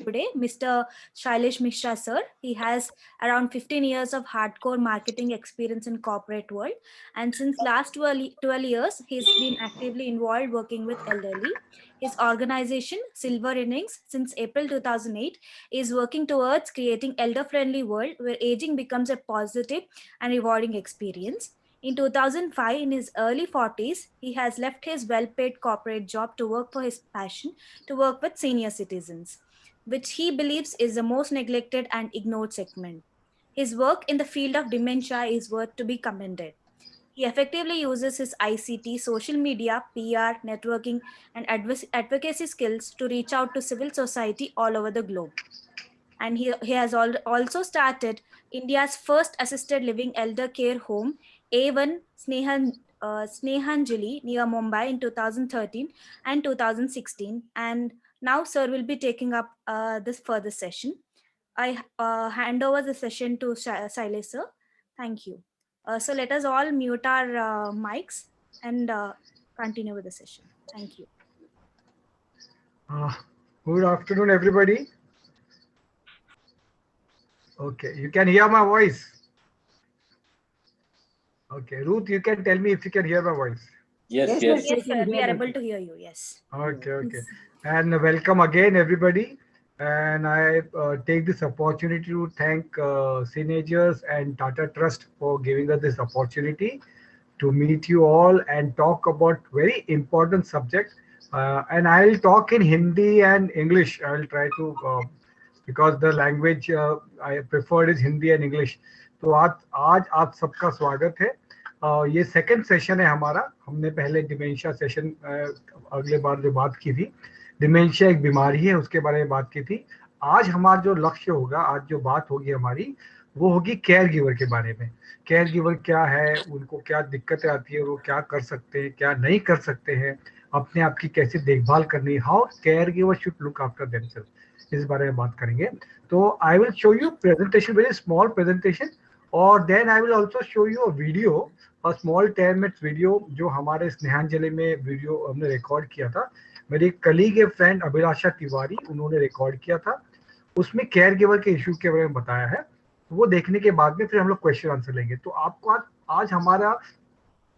today, Mr. Shailesh Mishra sir. He has around 15 years of hardcore marketing experience in corporate world, and since last 12 years, he's been actively involved working with elderly. His organization, Silver Innings, since April 2008, is working towards creating elder-friendly world where aging becomes a positive and rewarding experience. In 2005, in his early 40s, he has left his well paid corporate job to work for his passion to work with senior citizens, which he believes is the most neglected and ignored segment. His work in the field of dementia is worth to be commended. He effectively uses his ICT, social media, PR, networking, and advocacy skills to reach out to civil society all over the globe. And he has also started India's first assisted living elder care home, A1 Snehanjali, near Mumbai in 2013 and 2016. And now, sir will be taking up this further session. I hand over the session to Silas, sir. Thank you. So let us all mute our mics and continue with the session. Thank you. Good afternoon, everybody. Okay, you can hear my voice. Okay, Ruth, you can tell me if you can hear my voice. Yes, Yes, sir. We are able to hear you. Yes. Okay. And welcome again, everybody. And I take this opportunity to thank Cinegers and Tata Trust for giving us this opportunity to meet you all and talk about very important subject. And I'll talk in Hindi and English. I'll try to because the language I preferred is Hindi and English. तो आज आप सबका स्वागत है. ये second session है हमारा. हमने पहले डिमेंशिया सेशन अगले बार जो बात की थी, डिमेंशिया एक बीमारी है, उसके बारे में बात की थी. आज हमारा जो लक्ष्य होगा, आज जो बात होगी हमारी, वो होगी केयर गिवर के बारे में. केयर गिवर क्या है, उनको क्या दिक्कतें आती है, वो क्या कर सकते हैं, क्या नहीं कर सकते हैं, अपने आप की कैसे देखभाल करनी, how care giver should look after themselves, इस बारे में बात करेंगे. तो I will show you presentation, very small presentation, और then I will also show you a video, a small 10 minutes video जो हमारे स्नेहांजलि में वीडियो हमने रिकॉर्ड किया था. मेरी कलीग फ्रेंड अभिलाषा तिवारी, उन्होंने रिकॉर्ड किया था. उसमें केयर गिवर के इशू के बारे में बताया है. वो देखने के बाद में फिर हम लोग क्वेश्चन आंसर लेंगे. तो आपको आज हमारा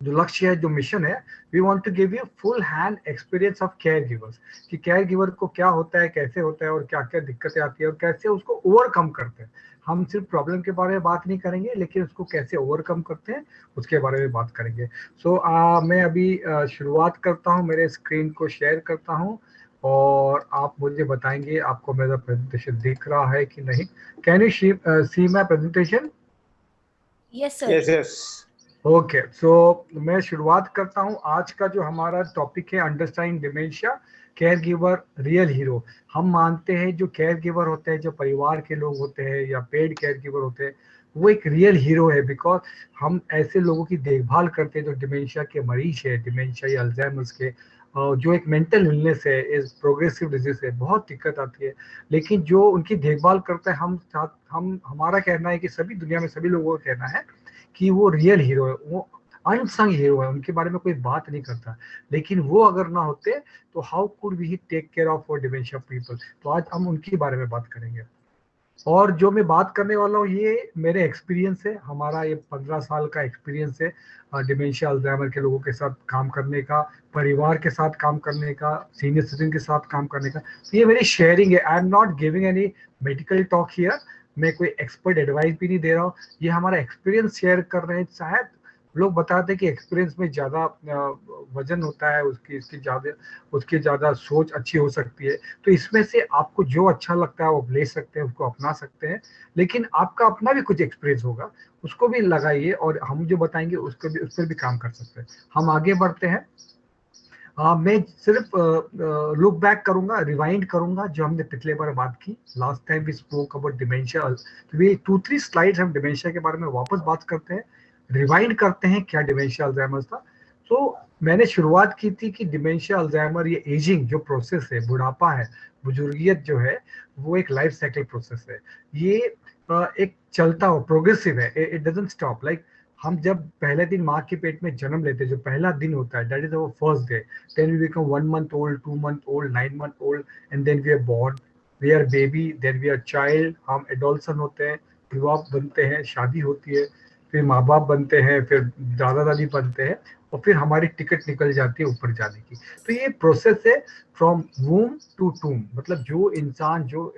जो लक्ष्य है, जो मिशन है, we want to give you full hand experience of caregivers, कि केयर गिवर को क्या होता है, कैसे होता है, और क्या क्या दिक्कतें आती है, और कैसे उसको ओवरकम करते हैं. हम सिर्फ प्रॉब्लम के बारे में बात नहीं करेंगे, लेकिन उसको कैसे ओवरकम करते हैं उसके बारे में बात करेंगे. सो मैं अभी शुरुआत करता हूँ, मेरे स्क्रीन को शेयर करता हूँ, और आप मुझे बताएंगे आपको मेरा प्रेजेंटेशन दिख रहा है कि नहीं. Can you see my presentation? Yes sir. yes. Okay, so मैं शुरुआत करता हूँ. आज का जो हमारा टॉपिक है, understanding dementia, care giver real hero. हम मानते हैं जो केयर गिवर होते हैं, जो परिवार के लोग होते हैं या पेड केयर गिवर होते हैं, वो एक रियल हीरो है. बिकॉज हम ऐसे लोगों की देखभाल करते हैं जो डिमेंशिया के मरीज है, डिमेंशिया या अल्जाइमर्स के, जो एक मेंटल इलनेस है, इस प्रोग्रेसिव डिजीज है, बहुत दिक्कत आती है. लेकिन जो उनकी देखभाल करते हैं, हम हमारा कहना है कि सभी दुनिया में सभी लोगों का कहना है कि वो रियल हीरो है, वो अनसंग हीरो है, उनके बारे में कोई बात नहीं करता. लेकिन वो अगर ना होते तो how could we take care of for dementia people. तो आज हम उनके बारे में बात करेंगे. और जो मैं बात करने वाला हूँ, ये मेरे एक्सपीरियंस है. हमारा ये 15 साल का एक्सपीरियंस है डिमेंशिया अल्जाइमर के लोगों के साथ काम करने का, परिवार के साथ काम करने का, सीनियर सिटीजन के साथ काम करने का. तो ये मेरी शेयरिंग है. I am not giving any medical talk here. मैं कोई एक्सपर्ट एडवाइस भी नहीं दे रहा हूँ. ये हमारा एक्सपीरियंस शेयर कर रहे हैं. शायद लोग बताते हैं कि एक्सपीरियंस में ज़्यादा वजन होता है, उसकी ज़्यादा सोच अच्छी हो सकती है. तो इसमें से आपको जो अच्छा लगता है वो ले सकते हैं, उसको अपना सकते हैं. लेकिन आपका अपना भी कुछ एक्सपीरियंस होगा, उसको भी लगाइए, और हम जो बताएंगे उस पर भी काम कर सकते हैं. हम आगे बढ़ते हैं. मैं सिर्फ लुक बैक करूंगा, रिवाइंड करूंगा जो हमने पिछले बार बात की. Last time we spoke about dementia. We 2-3 slides हम डिमेंशिया के बारे में वापस बात करते हैं, रिवाइंड करते हैं क्या डिमेंशिया अल्जाइमर था. तो मैंने शुरुआत की थी कि डिमेंशिया अल्जाइमर, ये एजिंग जो प्रोसेस है, बुढ़ापा है, बुजुर्गियत जो है, वो एक लाइफ साइकिल प्रोसेस है. ये एक चलता हुआ प्रोग्रेसिव है. It doesn't stop. लाइक हम जब पहले दिन माँ के पेट में जन्म लेते हैं, जो पहला दिन होता है, that is our first day. Then we become 1 month old, 2 month old, 9 month old, and then we are born. We are baby, then we are child, हम एडोल्सन होते हैं, विवाह बनते हैं, शादी होती है, फिर माँ बाप बनते हैं, फिर दादा दादी बनते हैं, और फिर हमारी टिकट निकल जाती है ऊपर जाने की। तो ये प्रोसेस है फ्रॉम वूम टू टूम, मतलब जो इंसान जो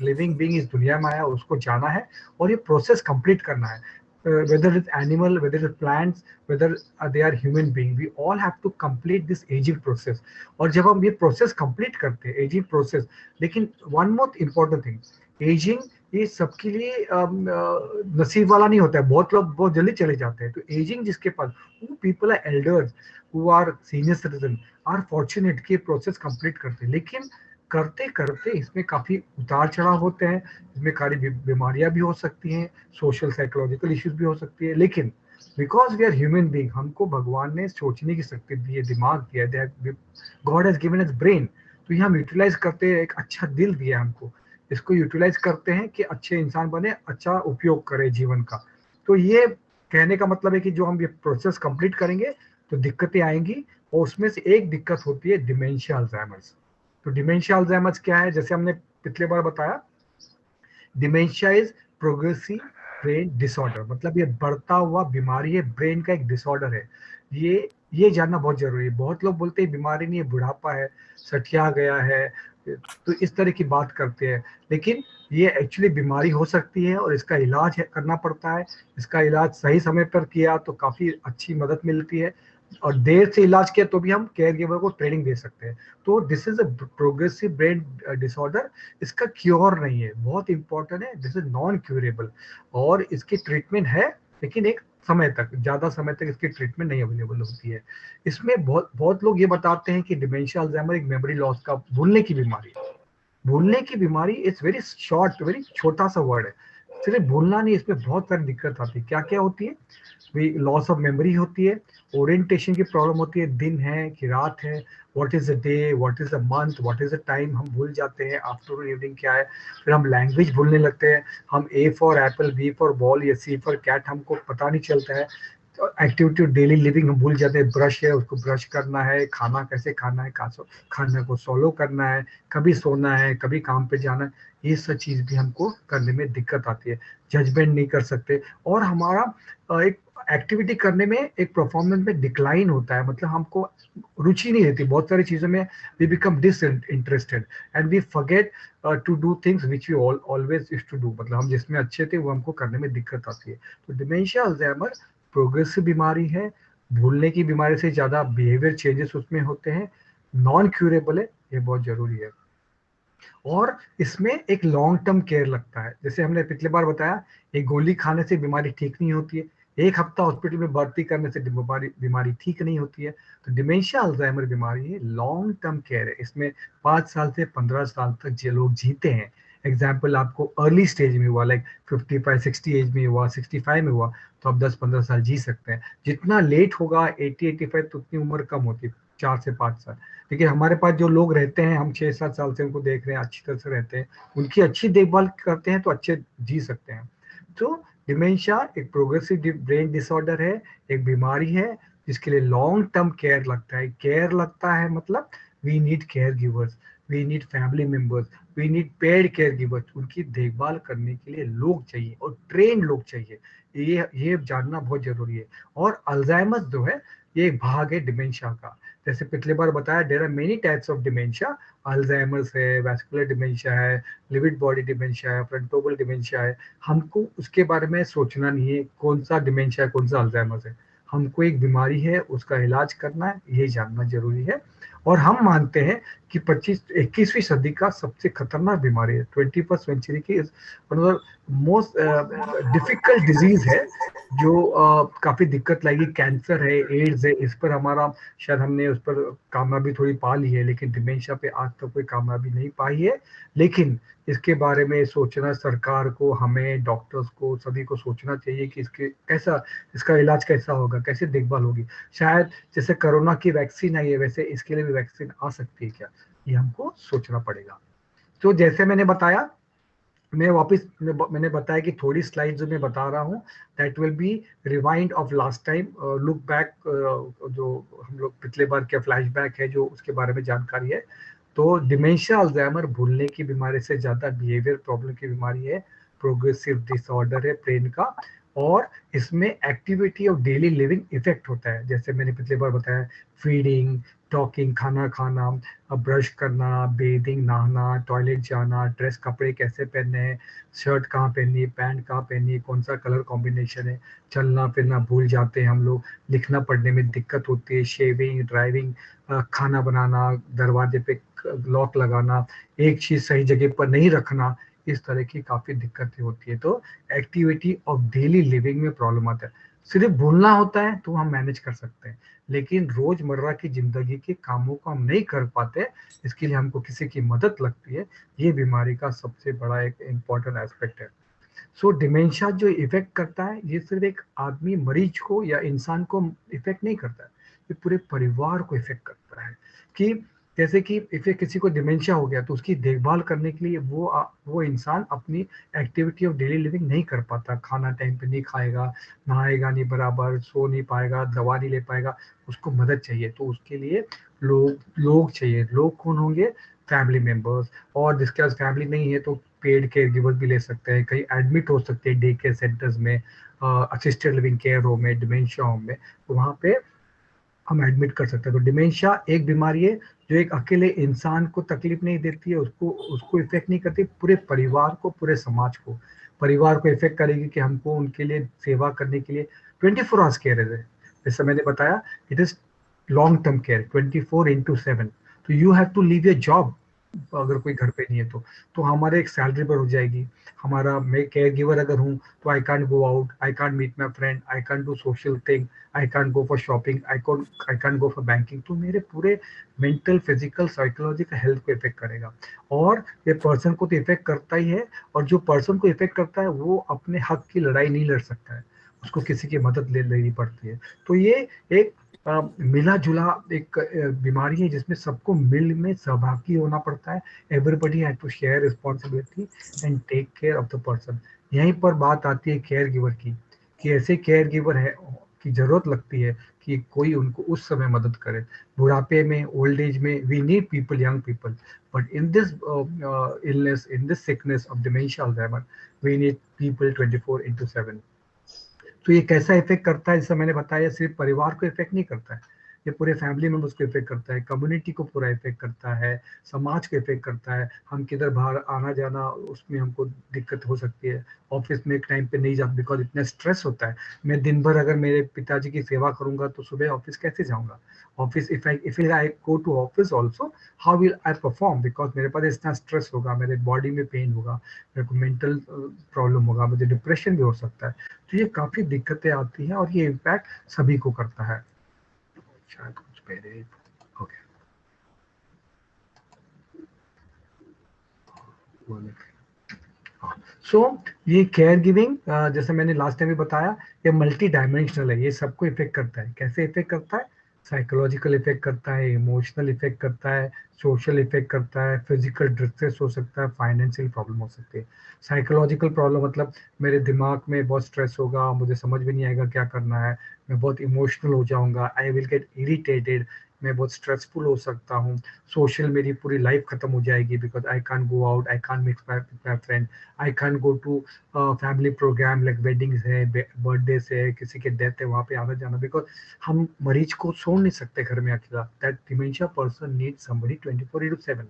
लिविंग बीइंग इस दुनिया में आया उसको जाना है और ये प्रोसेस कंप्लीट करना है। Whether is animal, whether is plants, whether they are human being, we all have to complete this aging process. और जब हम ये प्रोसेस कंप्लीट करते हैं, एजिंग प्रोसेस, लेकिन one more important thing, aging ये सबके लिए नसीब वाला नहीं होता है, बहुत लोग बहुत जल्दी चले जाते हैं। तो एजिंग जिसके पास, वो people are elders who are senior citizen are fortunate कि प्रोसेस कंप्लीट करते हैं। लेकिन करते करते इसमें काफी उतार चढ़ाव होते हैं, इसमें काफी बीमारियां भी हो सकती हैं, सोशल साइकोलॉजिकल इश्यूज भी हो सकती है। लेकिन because we are human being, हमको भगवान ने सोचने की शक्ति दी है, दिमाग दिया है, God has given us brain, तो ये हम यूटिलाइज करते हैं, एक अच्छा दिल दिया है हमको, इसको यूटिलाइज करते हैं कि अच्छे इंसान बने, अच्छा उपयोग करें जीवन का। तो ये कहने का मतलब है कि जो हम ये प्रोसेस कंप्लीट करेंगे तो दिक्कतें आएंगी, और उसमें से एक दिक्कत होती है डिमेंशिया अल्जाइमर्स। तो डिमेंशिया अल्जाइमर्स क्या है, जैसे हमने पिछले बार बताया, dementia is progressive brain disorder, मतलब ये बढ़ता हुआ बीमारी है, ब्रेन का एक डिसऑर्डर है। ये जानना बहुत जरूरी है। बहुत लोग बोलते हैं बीमारी नहीं है, बुढ़ापा है, सठिया गया है, तो इस तरह की बात करते हैं। लेकिन ये एक्चुअली बीमारी हो सकती है और इसका इलाज करना पड़ता है। इसका इलाज सही समय पर किया तो काफी अच्छी मदद मिलती है, और देर से इलाज किया तो भी हम केयर गिवर को ट्रेनिंग दे सकते हैं। तो this is a progressive brain disorder, इसका क्योर नहीं है, बहुत इंपॉर्टेंट है, दिस इज नॉन क्यूरेबल, और इसकी ट्रीटमेंट है लेकिन एक समय तक, ज्यादा समय तक इसकी ट्रीटमेंट नहीं अवेलेबल होती है। इसमें बहुत बहुत लोग ये बताते हैं कि डिमेंशिया अल्जाइमर एक मेमोरी लॉस का, भूलने की बीमारी है। भूलने की बीमारी इट्स वेरी शॉर्ट, वेरी छोटा सा वर्ड है, सिर्फ भूलना नहीं, इसमें बहुत सारी दिक्कत आती है। क्या क्या होती है, लॉस ऑफ मेमोरी होती है, ओरिएंटेशन की प्रॉब्लम होती है, दिन है कि रात है, what is the day, what is the month, what is the time, हम भूल जाते हैं, आफ्टरनून इवनिंग क्या है। फिर हम लैंग्वेज भूलने लगते हैं, हम A for apple, B for ball या सी फॉर कैट हमको पता नहीं चलता है। एक्टिविटी डेली लिविंग हम भूल जाते हैं, ब्रश है उसको ब्रश करना है, खाना कैसे खाना है, खाना को सॉलो करना है, कभी सोना है, कभी काम पे जाना है, ये सब चीज भी हमको करने में दिक्कत आती है। जजमेंट नहीं कर सकते, और हमारा एक एक्टिविटी करने में, एक परफॉर्मेंस में डिक्लाइन होता है, मतलब हमको रुचि नहीं रहती बहुत सारी चीजों में, we become disinterested and we forget to do things which we always used to do, मतलब हम जिसमें अच्छे थे वो हमको करने में दिक्कत आती है। तो डिमेंशिया अल्जाइमर प्रोग्रेसिव बीमारी है, भूलने की बीमारी से ज्यादा बिहेवियर चेंजेस उसमें होते हैं, नॉन क्यूरेबल है, ये बहुत जरूरी है। और इसमें एक लॉन्ग टर्म केयर लगता है, जैसे हमने पिछले बार बताया, एक गोली खाने से बीमारी ठीक नहीं होती है, एक हफ्ता हॉस्पिटल में भर्ती करने से बीमारी ठीक नहीं होती है। तो डिमेंशिया अल्जाइमर बीमारी है, लॉन्ग टर्म केयर है, इसमें 5 साल से 15 साल तक जो लोग जीते हैं, एग्जाम्पल आपको अर्ली स्टेज में हुआ, लाइक 55-60 एज में हुआ, 65 में हुआ, तो आप 10-15 साल जी सकते हैं। जितना लेट होगा 80-85, तो उतनी उम्र कम होती है, 4 से 5 साल। देखिए हमारे पास जो लोग रहते हैं, हम 6-7 साल से उनको देख रहे हैं, अच्छी तरह से रहते हैं, उनकी अच्छी देखभाल करते हैं तो अच्छे जी सकते हैं। तो डिमेंशिया एक प्रोग्रेसिव ब्रेन डिसऑर्डर है, एक बीमारी है जिसके लिए लॉन्ग टर्म केयर लगता है। केयर लगता है मतलब we need caregivers, we need family members, we need paid caregivers, उनकी देखभाल करने के लिए लोग चाहिए और ट्रेन लोग चाहिए, ये जानना बहुत जरूरी है। और अल्जाइमर्स जो है, ये एक भाग है डिमेंशिया का। जैसे पिछले बार बताया, there are many types of dementia, Alzheimer's है, वैस्कुलर डिमेंशिया है, लिविड बॉडी डिमेंशिया है, फ्रंटोबल डिमेंशिया है। हमको उसके बारे में सोचना नहीं है कौन सा डिमेंशिया है, कौन सा अल्जाइमर्स है, हमको एक बीमारी है उसका इलाज करना है, ये जानना जरूरी है। और हम मानते हैं कि 21वीं सदी का सबसे खतरनाक बीमारी है, 21st सेंचुरी की मोस्ट डिफिकल्ट डिजीज है, जो काफी दिक्कत लाएगी। कैंसर है, एड्स है, इस पर हमारा शायद हमने उस पर कामयाबी थोड़ी पा ली है, लेकिन डिमेंशिया पे आज तक कोई कामयाबी नहीं पाई है। लेकिन इसके बारे में सोचना सरकार को, हमें डॉक्टर्स को, सभी को सोचना चाहिए कि इसके कैसा, इसका इलाज कैसा होगा, कैसे देखभाल होगी। शायद जैसे कोरोना की वैक्सीन आई है, वैसे इसके लिए भी वैक्सीन आ सकती है क्या, ये हमको सोचना पड़ेगा। तो जैसे मैंने बताया, मैंने बताया कि थोड़ी स्लाइड जो मैं बता रहा हूँ, that will be rewind of last time, look back, जो हम लोग पिछले बार क्या फ्लैशबैक है, जो उसके बारे में जानकारी है। तो डिमेंशिया अल्जाइमर भूलने की बीमारी से ज्यादा बिहेवियर प्रॉब्लम की बीमारी है, प्रोग्रेसिव डिसऑर्डर है ब्रेन का, और इसमें activity of daily living effect होता है। जैसे मैंने पिछली बार बताया, फीडिंग, टॉकिंग, खाना खाना, ब्रश करना, बेदिंग, नहाना, टॉयलेट जाना, ड्रेस कपड़े कैसे पहनने हैं, शर्ट कहाँ पहननी है, पैंट कहाँ पहननी है, कौन सा कलर कॉम्बिनेशन है, चलना फिरना भूल जाते हैं हम लोग, लिखना पढ़ने में दिक्कत होती है, शेविंग, ड्राइविंग, खाना बनाना, दरवाजे पे लॉक लगाना, एक चीज सही जगह पर नहीं रखना, इस तरह की काफी दिक्कतें होती है। तो एक्टिविटी ऑफ डेली लिविंग में प्रॉब्लम आता है। सिर्फ भूलना होता है तो हम मैनेज कर सकते हैं, लेकिन रोजमर्रा की जिंदगी के कामों को हम नहीं कर पाते, इसके लिए हमको किसी की मदद लगती है। ये बीमारी का सबसे बड़ा एक इम्पोर्टेंट एस्पेक्ट है। सो डिमेंशिया जो इफेक्ट करता है, ये सिर्फ एक आदमी मरीज को या इंसान को इफेक्ट नहीं करता है, ये पूरे परिवार को इफेक्ट करता है। कि जैसे कि इफ किसी को डिमेंशिया हो गया तो उसकी देखभाल करने के लिए वो इंसान अपनी एक्टिविटी ऑफ डेली लिविंग नहीं कर पाता, खाना टाइम पे नहीं खाएगा, नहाएगा नहीं बराबर, सो नहीं पाएगा, दवा नहीं ले पाएगा, उसको मदद चाहिए। तो उसके लिए लोग चाहिए। लोग कौन होंगे? Family members. और जिसके पास फैमिली नहीं है तो पेड केयर गिवर भी ले सकते हैं, कहीं एडमिट हो सकते हैं डे केयर सेंटर्स में, असिस्टेड लिविंग केयर होम में, डिमेंशिया होम में, तो वहाँ पे हम एडमिट कर सकते हैं। तो डिमेंशिया एक बीमारी है जो एक अकेले इंसान को तकलीफ नहीं देती है, उसको उसको इफेक्ट नहीं करती, पूरे परिवार को, पूरे समाज को, परिवार को इफेक्ट करेगी कि हमको उनके लिए सेवा करने के लिए 24 आवर्स केयर है। जैसे मैंने बताया, it is long term care, 24/7। तो you have to leave your job, अगर कोई घर पे नहीं है तो हमारे एक सैलरी पर हो जाएगी। हमारा, मैं केयर गिवर अगर हूँ तो I can't go out, I can't meet my friend, I can't do social thing, I can't go for shopping, I can't go for banking. तो मेरे पूरे मेंटल, फिजिकल, साइकोलॉजिकल हेल्थ को इफेक्ट करेगा। और ये पर्सन को तो इफेक्ट करता ही है, और जो पर्सन को इफेक्ट करता है वो अपने हक की लड़ाई नहीं लड़ सकता है, उसको किसी की मदद ले लेनी पड़ती है। तो ये एक मिला जुला एक बीमारी है जिसमें सबको मिल में सहभागी होना पड़ता है। Everybody has to share responsibility and take care of the person. यहीं पर बात आती है केयर गिवर की, कि ऐसे केयर गिवर है की जरूरत लगती है कि कोई उनको उस समय मदद करे, बुढ़ापे में, ओल्ड एज में। We need people, young people, but in this illness, in this sickness of dementia Alzheimer, we need people 24/7। तो ये कैसा इफेक्ट करता है, जैसा मैंने बताया, सिर्फ परिवार को इफेक्ट नहीं करता है, ये पूरे फैमिली मेंबर्स को इफेक्ट करता है, कम्युनिटी को पूरा इफेक्ट करता है, समाज को इफेक्ट करता है। हम किधर बाहर आना जाना, उसमें हमको दिक्कत हो सकती है, ऑफिस में एक टाइम पे नहीं जाता, बिकॉज इतना स्ट्रेस होता है। मैं दिन भर अगर मेरे पिताजी की सेवा करूंगा तो सुबह ऑफिस कैसे जाऊंगा? Office, if I go to office also, how will I perform? Because मेरे पास इतना स्ट्रेस होगा, मेरे बॉडी में पेन होगा, मेरे को मेंटल प्रॉब्लम होगा, मुझे डिप्रेशन भी हो सकता है। तो ये काफी दिक्कतें आती हैं, और ये इम्पैक्ट सभी को करता है। शायद कुछ पहले, ओके, सो ये केयर गिविंग, जैसे मैंने लास्ट टाइम भी बताया, ये मल्टी डायमेंशनल है, ये सबको इफेक्ट करता है। कैसे इफेक्ट करता है? साइकोलॉजिकल इफेक्ट करता है, इमोशनल इफेक्ट करता है, सोशल इफेक्ट करता है, फिजिकल डिस्ट्रेस हो सकता है, फाइनेंशियल प्रॉब्लम हो सकती है। साइकोलॉजिकल प्रॉब्लम मतलब मेरे दिमाग में बहुत स्ट्रेस होगा, मुझे समझ में नहीं आएगा क्या करना है, मैं बहुत इमोशनल हो जाऊंगा, आई विल गेट इरिटेटेड, मैं बहुत स्ट्रेसफुल हो सकता हूँ। सोशल, मेरी पूरी लाइफ खत्म हो जाएगी, because I can't go out, I can't mix my friend, I can't go to family program like weddings है, बर्थडे है, किसी के डेथ है, वहाँ पे आना जाना, बिकॉज हम मरीज को छोड़ नहीं सकते घर में अकेला। That dementia person need somebody 24/7।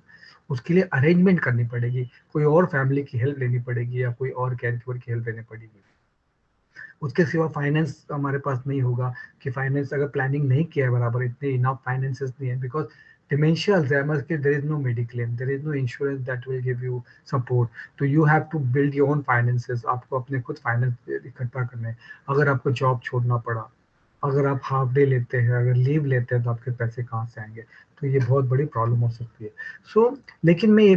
उसके लिए अरेंजमेंट करनी पड़ेगी, कोई और फैमिली की हेल्प लेनी पड़ेगी, या कोई और केयर गिवर की हेल्प लेनी पड़ेगी। उसके सिवा फाइनेंस हमारे पास नहीं होगा, कि फाइनेंस अगर प्लानिंग नहीं किया है बराबर, इतने इनफ फाइनेंसेस नहीं है, बिकॉज dementia alzheimer's के there is no mediclaim, there is no insurance that will give you support, तो you have to build your own finances। आपको अपने खुद फाइनेंस इकट्ठा करने हैं। अगर आपको जॉब छोड़ना पड़ा, अगर आप हाफ डे लेते हैं, अगर लीव लेते हैं, तो आपके पैसे कहाँ से आएंगे? तो ये बहुत बड़ी प्रॉब्लम हो सकती है। सो लेकिन मैं ये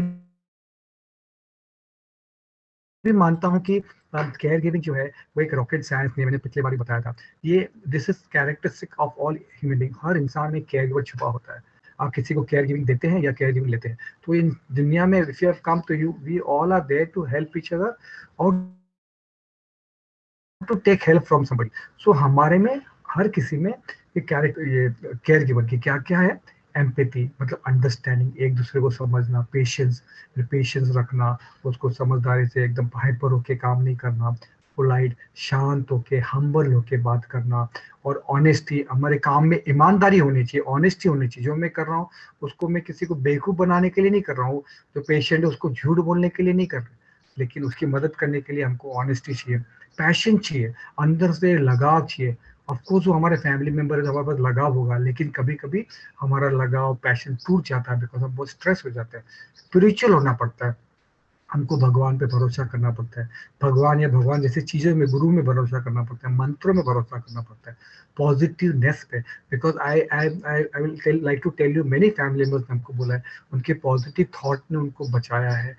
भी मानता हूँ कि केयर गिविंग जो है वो एक रॉकेट साइंस नहीं है, मैंने पिछली बार भी बताया था। ये this is characteristic of all human being, हर इंसान में केयर गिवर छुपा होता है। आप किसी को केयर गिविंग देते हैं या केयर गिविंग लेते हैं, तो इन दुनिया में if you have come to you, we all are there to help each other और to take help from somebody. So हमारे में, हर किसी में ये कैरेक्टर, ये केयर गिवर की क्या क्या है? एम्पैथी मतलब अंडरस्टैंडिंग, एक दूसरे को समझना, पेशेंस रखना, उसको समझदारी से एकदम हाइपर होके काम नहीं करना, पोलाइट, शांत होके, हम्बल होके बात करना, और ऑनेस्टी, हमारे काम में ईमानदारी होनी चाहिए, ऑनेस्टी होनी चाहिए। जो मैं कर रहा हूँ उसको मैं किसी को बेवकूफ बनाने के लिए नहीं कर रहा हूँ, जो पेशेंट है उसको झूठ बोलने के लिए नहीं कर रहा, लेकिन उसकी मदद करने के लिए हमको ऑनेस्टी चाहिए, पैशन चाहिए, अंदर से लगाव चाहिए। ऑफकोर्स वो हमारे फैमिली मेंबर है, हमारे पास लगाव होगा, लेकिन कभी कभी हमारा लगाव, पैशन टूट जाता है, बिकॉज हम बहुत स्ट्रेस हो जाते हैं। स्पिरिचुअल होना पड़ता है, हमको भगवान पे भरोसा करना पड़ता है, भगवान या भगवान जैसी चीजों में, गुरु में भरोसा करना पड़ता है, मंत्रों में भरोसा करना पड़ता है, पॉजिटिवनेस पे। Because I will like to tell you, many family members ने हमको बोला है उनके पॉजिटिव थॉट ने उनको बचाया है,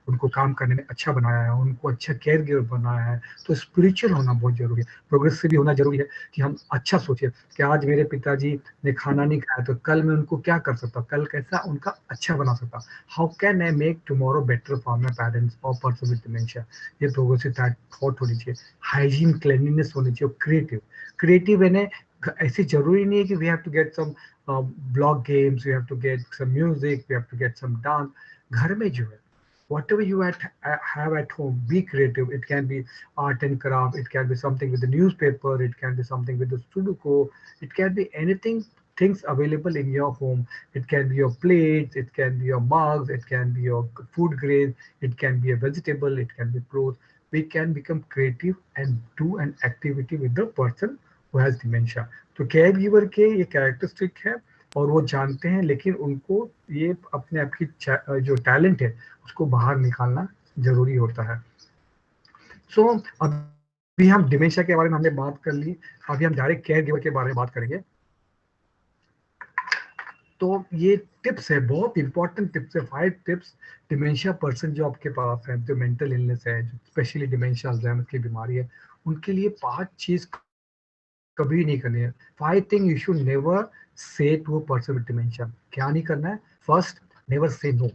उनको काम करने में अच्छा बनाया है, उनको अच्छा केयर गिवर बनाया है। तो स्पिरिचुअल होना बहुत जरूरी है, प्रोग्रेसिव भी होना जरूरी है, कि हम अच्छा सोचे कि आज मेरे पिताजी ने खाना नहीं खाया तो कल मैं उनको क्या कर सकता हूँ, कल कैसा उनका अच्छा बना सकता, how can I make tomorrow better for my parents और पर्सन विद डिमेंशिया। ये प्रोग्रेसिव थॉट होनी चाहिए, हाइजीन, क्लीनलीनेस होनी चाहिए, क्रिएटिव यानी ऐसे जरूरी नहीं है कि we have to get some blog games, we have to get some music, we have to get some dance. घर में जो है, whatever you have at home, be creative. It can be art and craft, it can be something with the newspaper, it can be something with the sudoku, it can be anything, things available in your home. It can be your plates, it can be your mugs, it can be your food grain, it can be a vegetable, it can be clothes. We can become creative and do an activity with the person who has dementia. तो care giver के ये characteristic है, और वो जानते हैं, लेकिन उनको ये अपने आप की जो टैलेंट है उसको बाहर निकालना जरूरी होता है। सो अभी हम डिमेंशिया के बारे में हमने बात कर ली, अभी हम डायरेक्ट केयर गिवर के बारे में बात करेंगे। तो ये टिप्स है, बहुत इंपॉर्टेंट टिप्स है, 5 टिप्स डिमेंशिया पर्सन जो आपके पास है, जो मेंटल इलनेस है, जो स्पेशली डिमेंशिया अल्जाइमर की बीमारी है, उनके लिए 5 चीज कभी नहीं करनी है। 5 thing you should never say to a person with dementia. क्या नहीं करना है? First, never say no,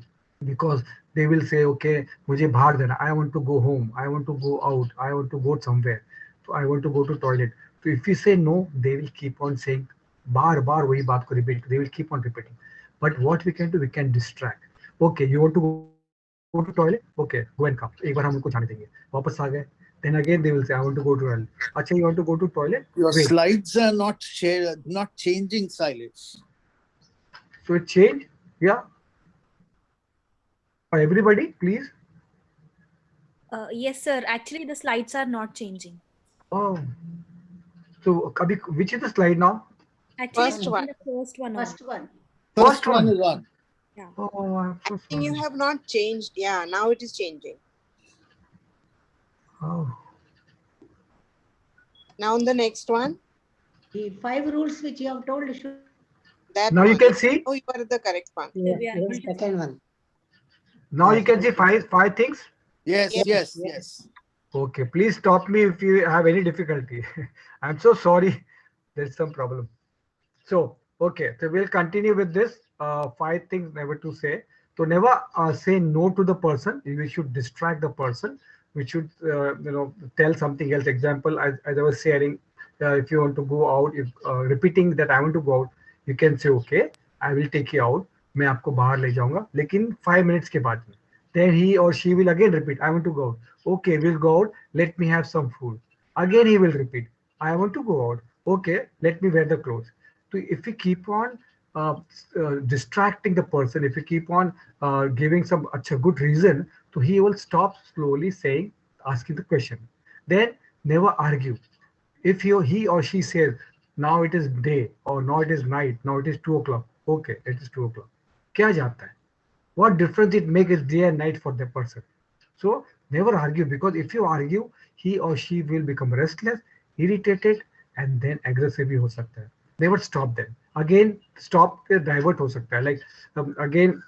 because they will say, okay, मुझे बाहर जाना, I want to go home, I want to go out, I want to go somewhere, so I want to go to toilet. So if you say no, they will keep on saying, बार बार वही बात को repeat, they will keep on repeating. But what we can do, we can distract. Okay, you want to go to toilet, okay, go and come. एक बार हम उनको जाने देंगे, वापस आ गए, then again they will say, I want to go to toilet. अच्छा, you want to go to toilet, Your wait. slides are not changing silence. So it change, yeah. Everybody, please. Yes, sir. Actually, the slides are not changing. Oh, so Kabhi, which is the slide now? Actually, First it's one. the first one. only. First one. First one is on. Yeah. Oh, I'm so I think you sorry. have not changed. Yeah, now it is changing. Oh, Now on the next one. The 5 rules which you have told you should. That now one. you can see. Oh, you are the correct one. Yeah, we are the able to second one. Now you can see five things. Yes, Yes. yes, Yes. yes. Okay, please stop me if you have any difficulty. I'm so sorry. There's some problem. So, okay, so we'll continue with this. 5 things never to say. So never say no to the person. We should distract the person. We should, tell something else. Example, as I was sharing, if you want to go out, if repeating that I want to go out, you can say, okay, I will take you out. मैं आपको बाहर ले जाऊंगा, लेकिन 5 minutes के बाद में. Then he or she will again repeat, I want to go out. Okay, we'll go out. Let me have some food. Again, he will repeat, I want to go out. Okay, let me wear the clothes. So if we keep on distracting the person, if we keep on giving some good reason, so he will stop slowly saying, asking the question. Then never argue. If he or she says, now it is day, or now it is night, now it is 2 o'clock. Okay, it is 2 o'clock. क्या जाता है? What difference it makes is day and night for the person. So never argue, because if you argue, he or she will become restless, irritated, and then aggressive भी हो सकता है. Never stop them. Again, stop the divert हो सकता है. Like again,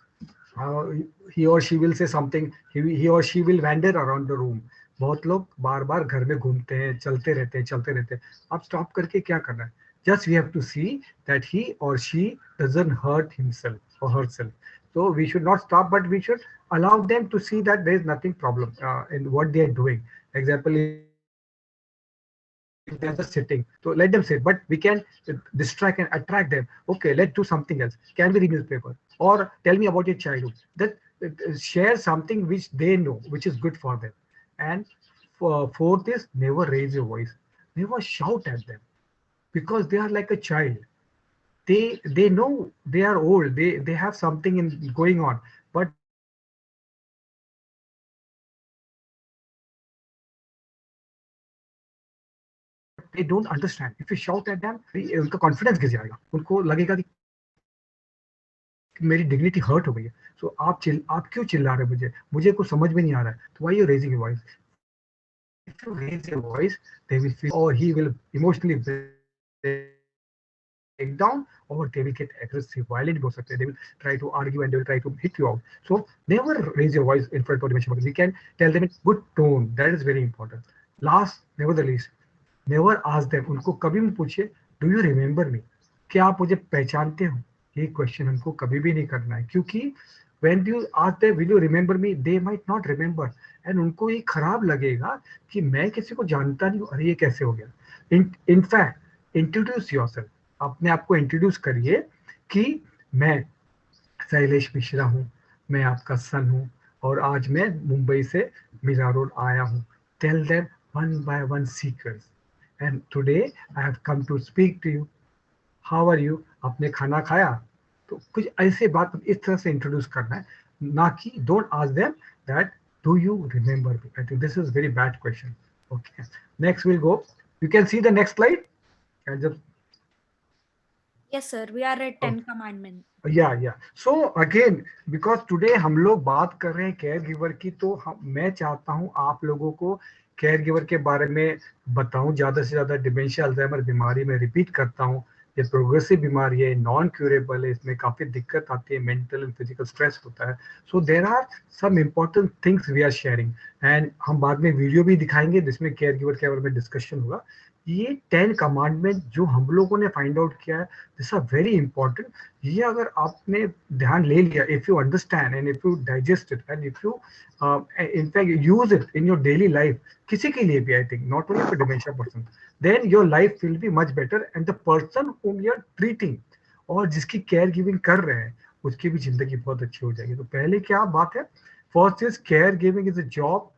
uh, he or she will say something. He or she will wander around the room. बहुत लोग बार बार घर में घूमते हैं, चलते रहते हैं. आप stop करके क्या करना है? Just we have to see that he or she doesn't hurt himself or herself. So we should not stop, but we should allow them to see that there is nothing problem in what they are doing. Example, if he or she is if they're just sitting, so let them sit, but we can distract and attract them. Okay, let's do something else. Can we read newspaper? Or tell me about your childhood. That share something which they know, which is good for them. And fourth is never raise your voice. Never shout at them because they are like a child. They know they are old. They have something in going on, but they don't understand. If you shout at them, उनका confidence गिर जाएगा. उनको लगेगा कि मेरी dignity hurt हो गई है. सो आप क्यों चिल्ला रहे हो? मुझे कुछ समझ में नहीं आ रहा है. तो why you raising your voice? If you raise your voice, they will feel, or he will emotionally break down, or they will get aggressive, violent हो सकते हैं. They will try to argue and they will try to hit you out. So never raise your voice in front of dementia person. We can tell them in good tone. That is very important. Last, never the least, never ask them. उनको कभी भी पूछिए, do you remember me? क्या आप मुझे पहचानते हो? ये क्वेश्चन हमको कभी भी नहीं करना है, क्योंकि when you ask them, will you remember me? They might not remember, and उनको ये खराब लगेगा कि मैं किसी को जानता नहीं हूँ. अरे ये कैसे हो गया? In fact, introduce yourself. अपने आप को इंट्रोड्यूस करिए कि मैं शैलेश मिश्रा हूँ, मैं आपका सन हूँ, और आज मैं मुंबई से मीरा रोड आया हूँ. Tell them one by one secrets. And today I have come to speak to you. How are you? आपने खाना खाया? तो कुछ ऐसे बात इस तरह से इंट्रोड्यूस करना है, ना कि don't ask them that do you remember me. I think this is very bad question. Okay. Next we'll go. You can see the next slide. And just Yes, sir. We are at 10 commandments. yeah. So again, because today हम लोग बात कर रहे हैं care giver की, तो मैं चाहता हूँ आप लोगों को केयर गिवर के बारे में बताऊं ज्यादा से ज्यादा. डिमेंशिया अल्जाइमर बीमारी में रिपीट करता हूँ, ये प्रोग्रेसिव बीमारी है, नॉन क्यूरेबल है, इसमें काफी दिक्कत आती है, मेंटल एंड फिजिकल स्ट्रेस होता है. So there are some important things we are sharing, and हम बाद में वीडियो भी दिखाएंगे जिसमें केयर गिवर के बारे में डिस्कशन होगा. ये 10 कमांडमेंट जो हम लोगों ने फाइंड आउट किया है, दिस आर वेरी इंपॉर्टेंट. ये अगर आपने ध्यान ले लिया, if you understand and if you digest it and if you in fact use it in your daily life, किसी के लिए भी, I think not only for dementia person, then your life will be much better, and the person whom you are treating और जिसकी care giving कर रहे हैं उसकी भी जिंदगी बहुत अच्छी हो जाएगी. तो पहले क्या बात है, first is care giving is a job.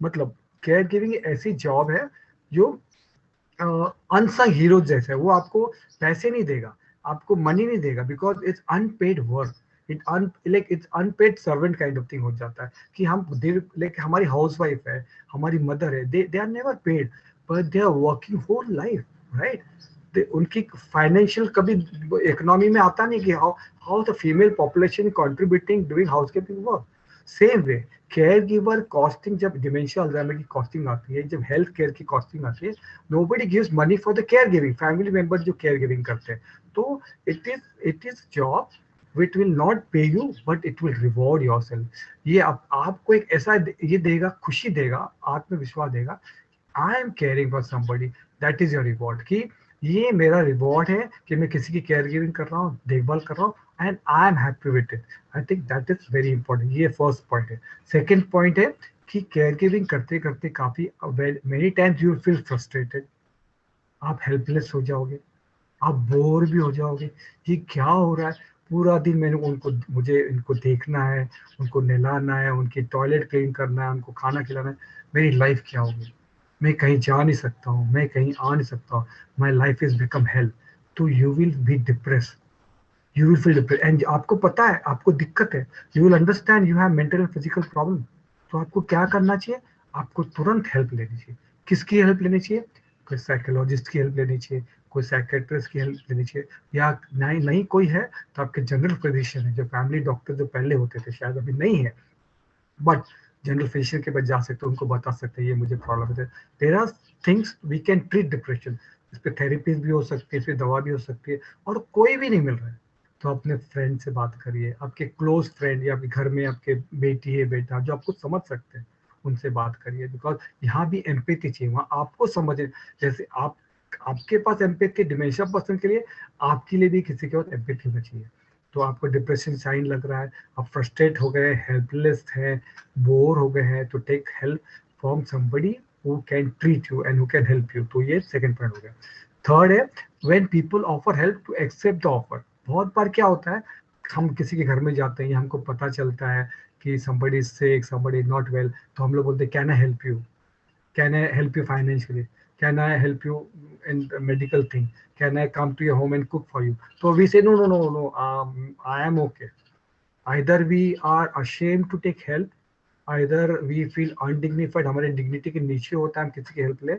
मतलब केयर गिविंग ऐसी जॉब है जो अनसंग हीरोज जैसा है. वो आपको पैसे नहीं देगा, आपको मनी नहीं देगा, because it's unpaid work. It's unpaid servant kind of thing हो जाता है कि हम लाइक हमारी हाउसवाइफ है, हमारी मदर है, they are never paid, but they are working whole life, right? उनकी फाइनेंशियल कभी इकोनॉमी में आता नहीं कि how the female population contributing doing housekeeping work. Same way care giver costing, जब डिमेंशिया अल्जाइमर की कॉस्टिंग आती है, जब हेल्थ केयर की कॉस्टिंग आती है, nobody gives money for the care giving. Family member जो केयर गिविंग करते हैं, तो it is job which will not pay you but it will reward yourself. ये आपको एक ऐसा ये देगा, खुशी देगा, आत्मविश्वास देगा. I am caring for somebody, that is your reward. कि ये मेरा रिवॉर्ड है कि मैं किसी की केयर गिविंग कर रहा हूँ, देखभाल कर रहा हूँ, and I am happy with it. I think that is very important. ये फर्स्ट पॉइंट है. सेकंड पॉइंट है कि केयर गिविंग करते करते काफी many times you feel frustrated. आप हेल्पलेस हो जाओगे, आप बोर भी हो जाओगे. ये क्या हो रहा है, पूरा दिन मुझे इनको देखना है, उनको नहलाना है, उनकी टॉयलेट क्लीन करना है, उनको खाना खिलाना है, मेरी लाइफ क्या होगी, मैं कहीं जा नहीं सकता हूँ, मैं कहीं आ नहीं सकता हूँ, my life is become hell. तो you will be depress, you will feel depress, and आपको पता है आपको दिक्कत है, you will understand you have mental and physical problem. तो आपको क्या करना चाहिए, आपको तुरंत हेल्प लेनी चाहिए. किसकी हेल्प लेनी चाहिए? कोई साइकोलॉजिस्ट की हेल्प लेनी चाहिए, कोई साइकेट्रिस्ट की हेल्प लेनी चाहिए, या नहीं कोई है तो आपके जनरल फिजिशियन है, जो फैमिली डॉक्टर जो पहले होते थे, शायद अभी नहीं है, बट जनरल फिजिशियन के पास जा सकते हो, उनको बता सकते हैं ये मुझे प्रॉब्लम है. There are things we can treat depression. इस पे थेरेपीज भी हो सकती है, इस पे दवा भी हो सकती है, और कोई भी नहीं मिल रहा है तो अपने फ्रेंड से बात करिए, आपके क्लोज फ्रेंड या आपके घर में आपके बेटी है, बेटा जो आपको समझ सकते हैं, उनसे बात करिए. बिकॉज यहाँ भी एम्पैथी चाहिए, वहाँ आपको समझे. जैसे आपके पास एम्पैथी डिमेंशिया पर्सन के लिए, आपके लिए भी किसी के पास एम्पैथी होना चाहिए. तो आपको डिप्रेशन साइन लग रहा है, आप फ्रस्ट्रेट हो गए, हेल्पलेस हैं, बोर हो गए हैं, तो take help from somebody who can treat you and who can help you. तो ये second point हो गया. Third है when people offer help to accept the offer. बहुत बार क्या होता है, हम किसी के घर में जाते हैं, हमको पता चलता है कि somebody is sick, somebody is not well, तो हम लोग बोलते हैं can I help you? Can I help you financially? Can I help you in the medical thing? Can I come to your home and cook for you? So we say no. I am okay. Either we are ashamed to take help, either we feel undignified, हमारे dignity के नीचे होता है हम किसी की help ले,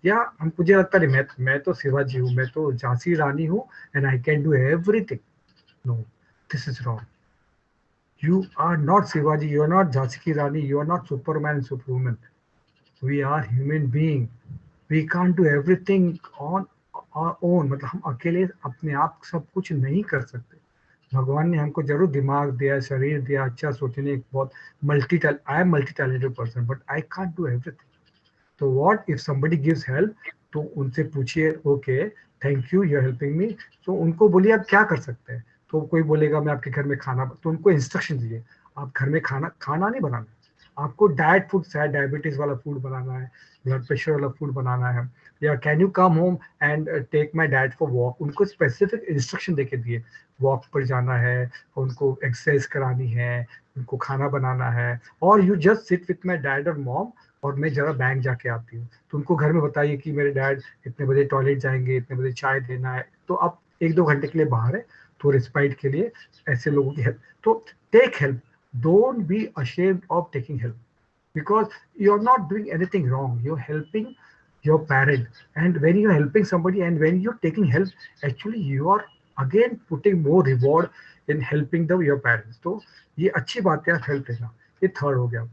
या हम मुझे लगता है मैं तो शिवाजी हूँ, मैं तो झांसी रानी हूँ and I can do everything. No, this is wrong. You are not Shivaji, you are not Jhansi ki Rani, you are not Superman and Superwoman. We are human being. We can't do everything on our own. मतलब हम अकेले अपने आप सब कुछ नहीं कर सकते. भगवान ने हमको जरूर दिमाग दिया, शरीर दिया, अच्छा सोचने एक बहुत I am multi-talented person, but I can't do everything. So what if somebody gives help? तो उनसे पूछिए, okay, thank you, you're helping me. So उनको बोलिए आप क्या कर सकते हैं. तो कोई बोलेगा मैं आपके घर में खाना, तो उनको इंस्ट्रक्शन दीजिए. आप घर में खाना नहीं बनाना, आपको डाइट फूड, डायबिटीज वाला फूड बनाना है, ब्लड प्रेशर वाला फूड बनाना है, या can you come home and take my dad for walk. उनको स्पेसिफिक इंस्ट्रक्शन देके दिए, वॉक पर जाना है, उनको एक्सरसाइज करानी है, उनको खाना बनाना है, और you just sit with my dad और मॉम और मैं जरा बैंक जाके आती हूँ. तो उनको घर में बताइए कि मेरे डैड इतने बजे टॉयलेट जाएंगे, इतने बजे चाय देना है, तो आप 1-2 घंटे के लिए बाहर है, तो रिस्पाइट के लिए ऐसे लोगों की हेल्प. तो take help. Don't be ashamed of taking help, because you're not doing anything wrong. You're helping your parent, and when you're helping somebody and when you're taking help, actually you are again putting more reward in helping your parents. तो ये अच्छी बात है help लेना. ये third हो गया.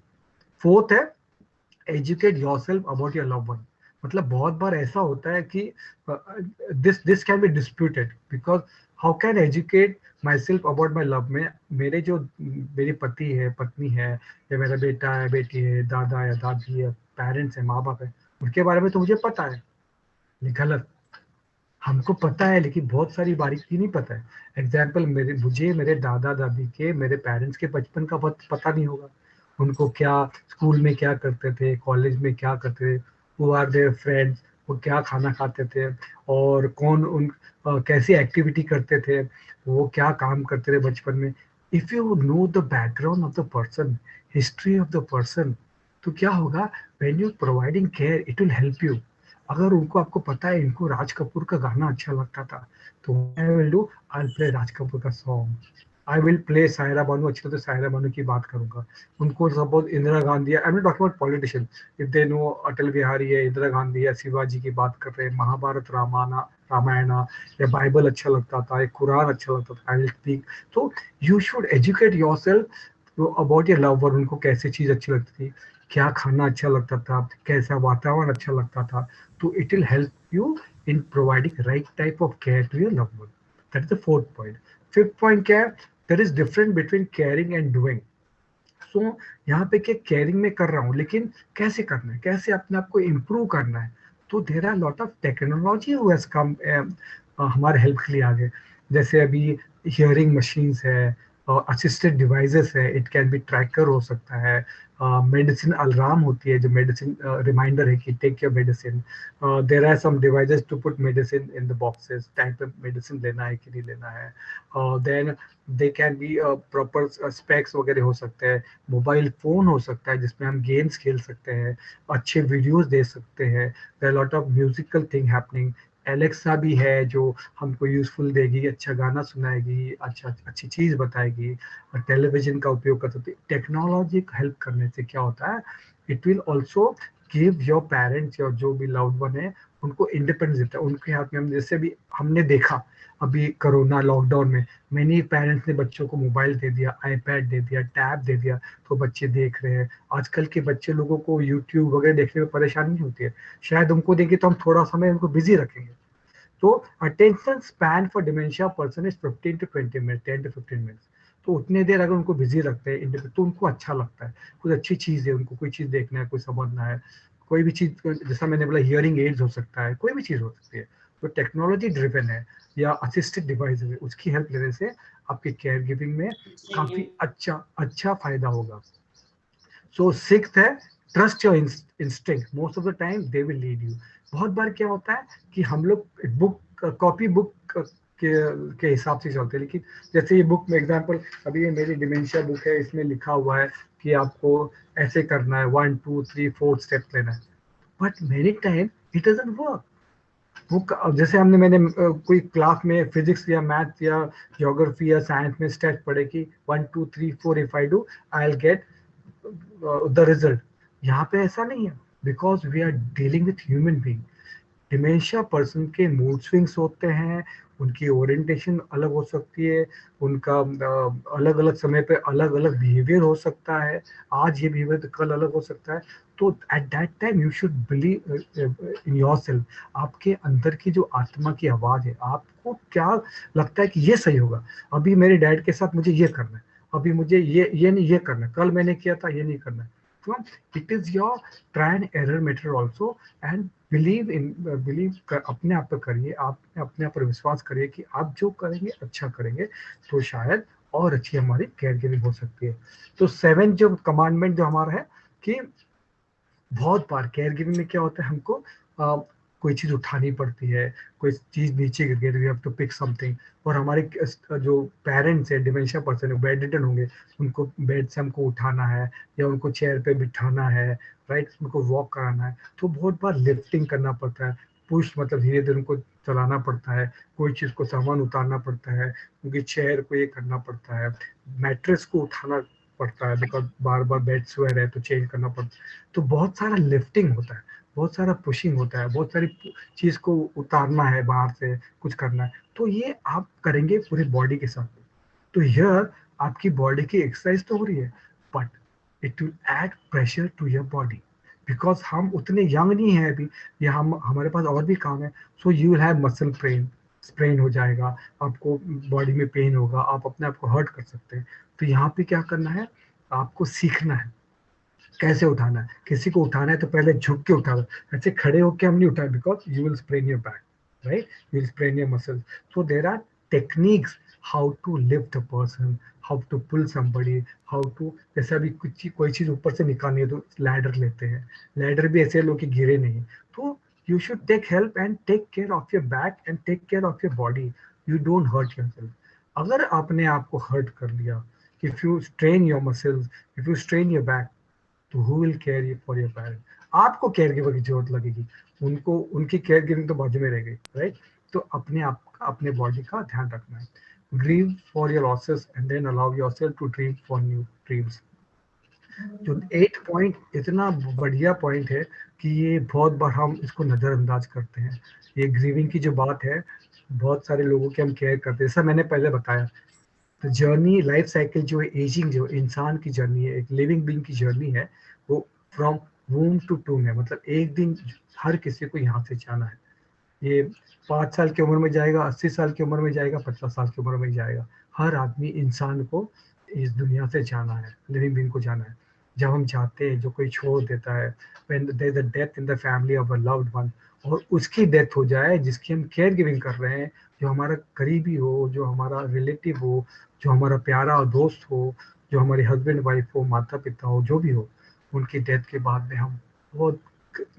Fourth है educate yourself about your loved one. मतलब बहुत बार ऐसा होता है कि this can be disputed, because how can I educate myself about my love. में मेरे जो मेरे पति है, पत्नी है, या मेरा बेटा है, बेटी है, दादा या दादी है, पेरेंट्स है, माँ बाप है, उनके बारे में तो मुझे पता है. गलत. हमको पता है लेकिन बहुत सारी बारीकी नहीं पता है. एग्जाम्पल, मुझे मेरे दादा दादी के, मेरे पेरेंट्स के बचपन का पता नहीं होगा. उनको क्या स्कूल में क्या करते थे, कॉलेज में क्या करते थे, हु आर देयर फ्रेंड्स, वो क्या खाना खाते थे, और कौन उन कैसी एक्टिविटी करते थे, वो क्या काम करते थे बचपन में. If you know the background of the person, history of the person, तो क्या होगा, when you providing care it will help you. अगर उनको आपको पता है इनको राज कपूर का गाना अच्छा लगता था, तो I will do, I will play Raj Kapoor का song. I will play Saira Banu, अच्छी तो सायरा बानू की बात करूंगा. उनको सपोज इंदिरा गांधी है, I am not talking about politician, if they know Atal Bihari है, इंदिरा गांधी है, शिवाजी की बात कर रहे हैं, महाभारत रामायण या बाइबल अच्छा लगता था, एक कुरान अच्छा लगता था, आई विल स्पीक. तो you should educate yourself about your love one. उनको कैसी चीज अच्छी लगती थी, क्या खाना अच्छा लगता था, कैसा वातावरण अच्छा लगता था. तो it will help you in providing right type of care to your love one. That is the fourth point. Fifth point क्या है, there is difference between caring and doing. So यहाँ पे क्या केयरिंग में कर रहा हूँ, लेकिन कैसे करना है, कैसे अपने आप को इम्प्रूव करना है. तो there are lot of technology who has come हमारे हेल्प के लिए आगे. जैसे अभी हियरिंग मशीन्स है, असिस्टेड डिवाइसेस है, इट कैन बी ट्रैकर हो सकता है, मेडिसिन अलार्म होती है जो मेडिसिन रिमाइंडर है कि take your medicine. There are some devices to put medicine in the boxes, time पे मेडिसिन लेना है कि नहीं लेना है. Then they can be proper specs वगैरह हो सकते हैं. मोबाइल फोन हो सकता है जिसमें हम गेम्स खेल सकते हैं, अच्छे वीडियोस देख सकते हैं. There are lot of musical thing happening. Alexa भी है जो हमको यूजफुल देगी, अच्छा गाना सुनाएगी, अच्छी चीज़ बताएगी. और टेलीविजन का उपयोग कर सकते. टेक्नोलॉजी हेल्प करने से क्या होता है, it will also give your parents, your जो भी लव्ड वन है, उनको इंडिपेंडेंस देता है. उनके हाथ में हम, जैसे भी हमने देखा अभी कोरोना लॉकडाउन में, मैनी पेरेंट्स ने बच्चों को मोबाइल दे दिया, आईपैड दे दिया, टैब दे दिया, तो बच्चे देख रहे हैं. आजकल के बच्चे लोगों को यूट्यूब वगैरह देखने में परेशानी नहीं होती है. शायद उनको देंगे तो हम थोड़ा समय उनको बिजी रखेंगे. तो attention span for dementia person is 15 to 20 minute, 10 to 15 minutes. तो उतने देर अगर उनको बिजी रखते हैं तो उनको अच्छा लगता है. कुछ अच्छी चीज़ है, उनको कोई चीज़ देखना है, कोई समझना है, कोई भी चीज़, जैसा मैंने बोला हियरिंग एड्स हो सकता है, कोई भी चीज़ हो सकती है. तो टेक्नोलॉजी ड्रिवन है या असिस्टेड डिवाइस है, उसकी हेल्प लेने से आपके केयर गिविंग में काफ़ी अच्छा फायदा होगा. सो सिक्स्थ है trust your instinct, most of the time they will lead you. बहुत बार क्या होता है कि हम लोग कॉपी बुक के हिसाब से चलते हैं, लेकिन जैसे ये बुक में एग्जांपल, अभी ये मेरी डिमेंशिया बुक है, इसमें लिखा हुआ है कि आपको ऐसे करना है, 1 2 3 4 स्टेप लेना है, but many time it doesn't work. वो जैसे मैंने कोई क्लास में फिजिक्स या मैथ या ज्योग्राफी या साइंस में स्टेप पढ़े कि 1 2 3 4 if I do I will get the result. यहाँ पे ऐसा नहीं है, because we are dealing with human being. Dementia person के मूड स्विंग्स होते हैं, उनकी ओरिएंटेशन अलग हो सकती है, उनका अलग अलग समय पे अलग अलग बिहेवियर हो सकता है, आज ये बिहेवियर तो कल अलग हो सकता है। तो at that time you should believe in yourself. आपके अंदर की जो आत्मा की आवाज है, आपको क्या लगता है कि ये सही होगा, अभी मेरे डैड के साथ मुझे ये करना है, अभी मुझे ये नहीं ये करना है, कल मैंने किया था ये नहीं करना है। तो it is your try and error method also, and believe अपने आप पर करिए, आप अपने आप पर विश्वास करिए कि आप जो करेंगे अच्छा करेंगे, तो शायद और अच्छी हमारी केयर गिविंग हो सकती है। तो 7 जो कमांडमेंट जो हमारा है कि बहुत बार केयर गिविंग में क्या होता है, हमको कोई चीज उठानी पड़ती है, कोई चीज नीचे गिर गई, we have to pick something, और हमारे जो पेरेंट्स है, डिमेंशिया पर्सन है, बेड रिडन होंगे, उनको बेड से हमको उठाना है या उनको चेयर पे बिठाना है, राइट, उनको वॉक कराना है, तो बहुत बार लिफ्टिंग करना पड़ता है, पुश मतलब धीरे धीरे उनको चलाना पड़ता है, कोई चीज को सामान उतारना पड़ता है, उनकी चेयर को ये करना पड़ता है, मैट्रेस को उठाना पड़ता है, because bar bar bed swear है तो चेंज करना पड़ता है। तो बहुत सारा लिफ्टिंग होता है, बहुत सारा पुशिंग होता है, बहुत सारी चीज को उतारना है, बाहर से कुछ करना है, तो ये आप करेंगे पूरी बॉडी के साथ। तो हियर आपकी बॉडी की एक्सरसाइज तो हो रही है, but it will add pressure to your body, because हम उतने यंग नहीं है अभी, या हमारे पास और भी काम है। So you will have muscle sprain हो जाएगा, आपको बॉडी में पेन होगा, आप अपने आप को हर्ट कर सकते हैं। तो यहाँ पे क्या करना है, आपको सीखना है कैसे उठाना है। किसी को उठाना है तो पहले झुक के उठाओ, ऐसे खड़े होके हम नहीं उठाए, because you will sprain your back, right, you will sprain your muscles. So there are techniques how to lift a person, how to pull somebody, how to, जैसे अभी कोई चीज ऊपर से निकालनी है तो लैडर लेते हैं, लैडर भी ऐसे लोग कि गिरे नहीं। तो you should take help and take care of your back and take care of your body. You don't hurt yourself. अगर आपने आपको hurt कर लिया, if you strain your muscles, if you strain your back, तो who will care you for your parent? आपको care giver की जरूरत लगेगी, उनको उनकी केयर गिविंग तो बाजू में रह गई, राइट। तो अपने आप का, अपने बॉडी का ध्यान रखना है। Grieve for your losses and then allow yourself to dream for new dreams. जो 8 पॉइंट इतना बढ़िया पॉइंट है कि ये बहुत बार हम इसको नजरअंदाज करते हैं। ये ग्रीविंग की जो बात है, बहुत सारे लोगों की हम केयर करते हैं, जैसा मैंने पहले बताया। तो जर्नी, लाइफ साइकिल जो है, एजिंग जो इंसान की जर्नी है, एक लिविंग बीइंग की जर्नी है, वो फ्रॉम वूम टू टूम है। मतलब एक दिन हर किसी को यहाँ से जाना है। ये 5 साल की उम्र में जाएगा, 80 साल की उम्र में जाएगा, 50 साल की उम्र में जाएगा। हर आदमी, इंसान को इस दुनिया से जाना है, लिविंग बीइंग को जाना है। जब हम जाते हैं, जो कोई छोड़ देता है, when there is a death in the family of a loved one, और उसकी डेथ हो जाए जिसकी हम केयर गिविंग कर रहे हैं, जो हमारा करीबी हो, जो हमारा रिलेटिव हो, जो हमारा प्यारा दोस्त हो, जो हमारे हस्बैंड वाइफ हो, माता पिता हो, जो भी हो, उनकी डेथ के बाद में हम बहुत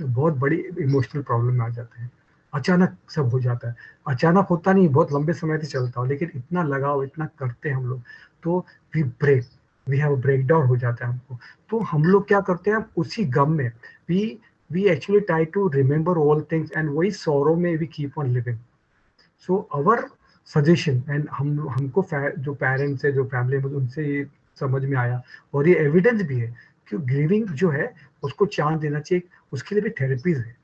बहुत बड़ी इमोशनल प्रॉब्लम में आ जाते हैं। अचानक सब हो जाता है, अचानक होता नहीं, बहुत लंबे समय से चलता हो, लेकिन इतना लगाव, इतना करते हैं हम लोग, तो वी हैव ब्रेक डाउन हो जाता है हमको। तो हम लोग क्या करते हैं, उसी गम में we actually try to remember all things, and वही सॉरो में we keep on living. So our suggestion, and हमको जो पेरेंट्स है, जो फैमिली में, उनसे ये समझ में आया, और ये एविडेंस भी है कि ग्रीविंग जो है उसको चांस देना चाहिए, उसके लिए भी थेरेपीज है।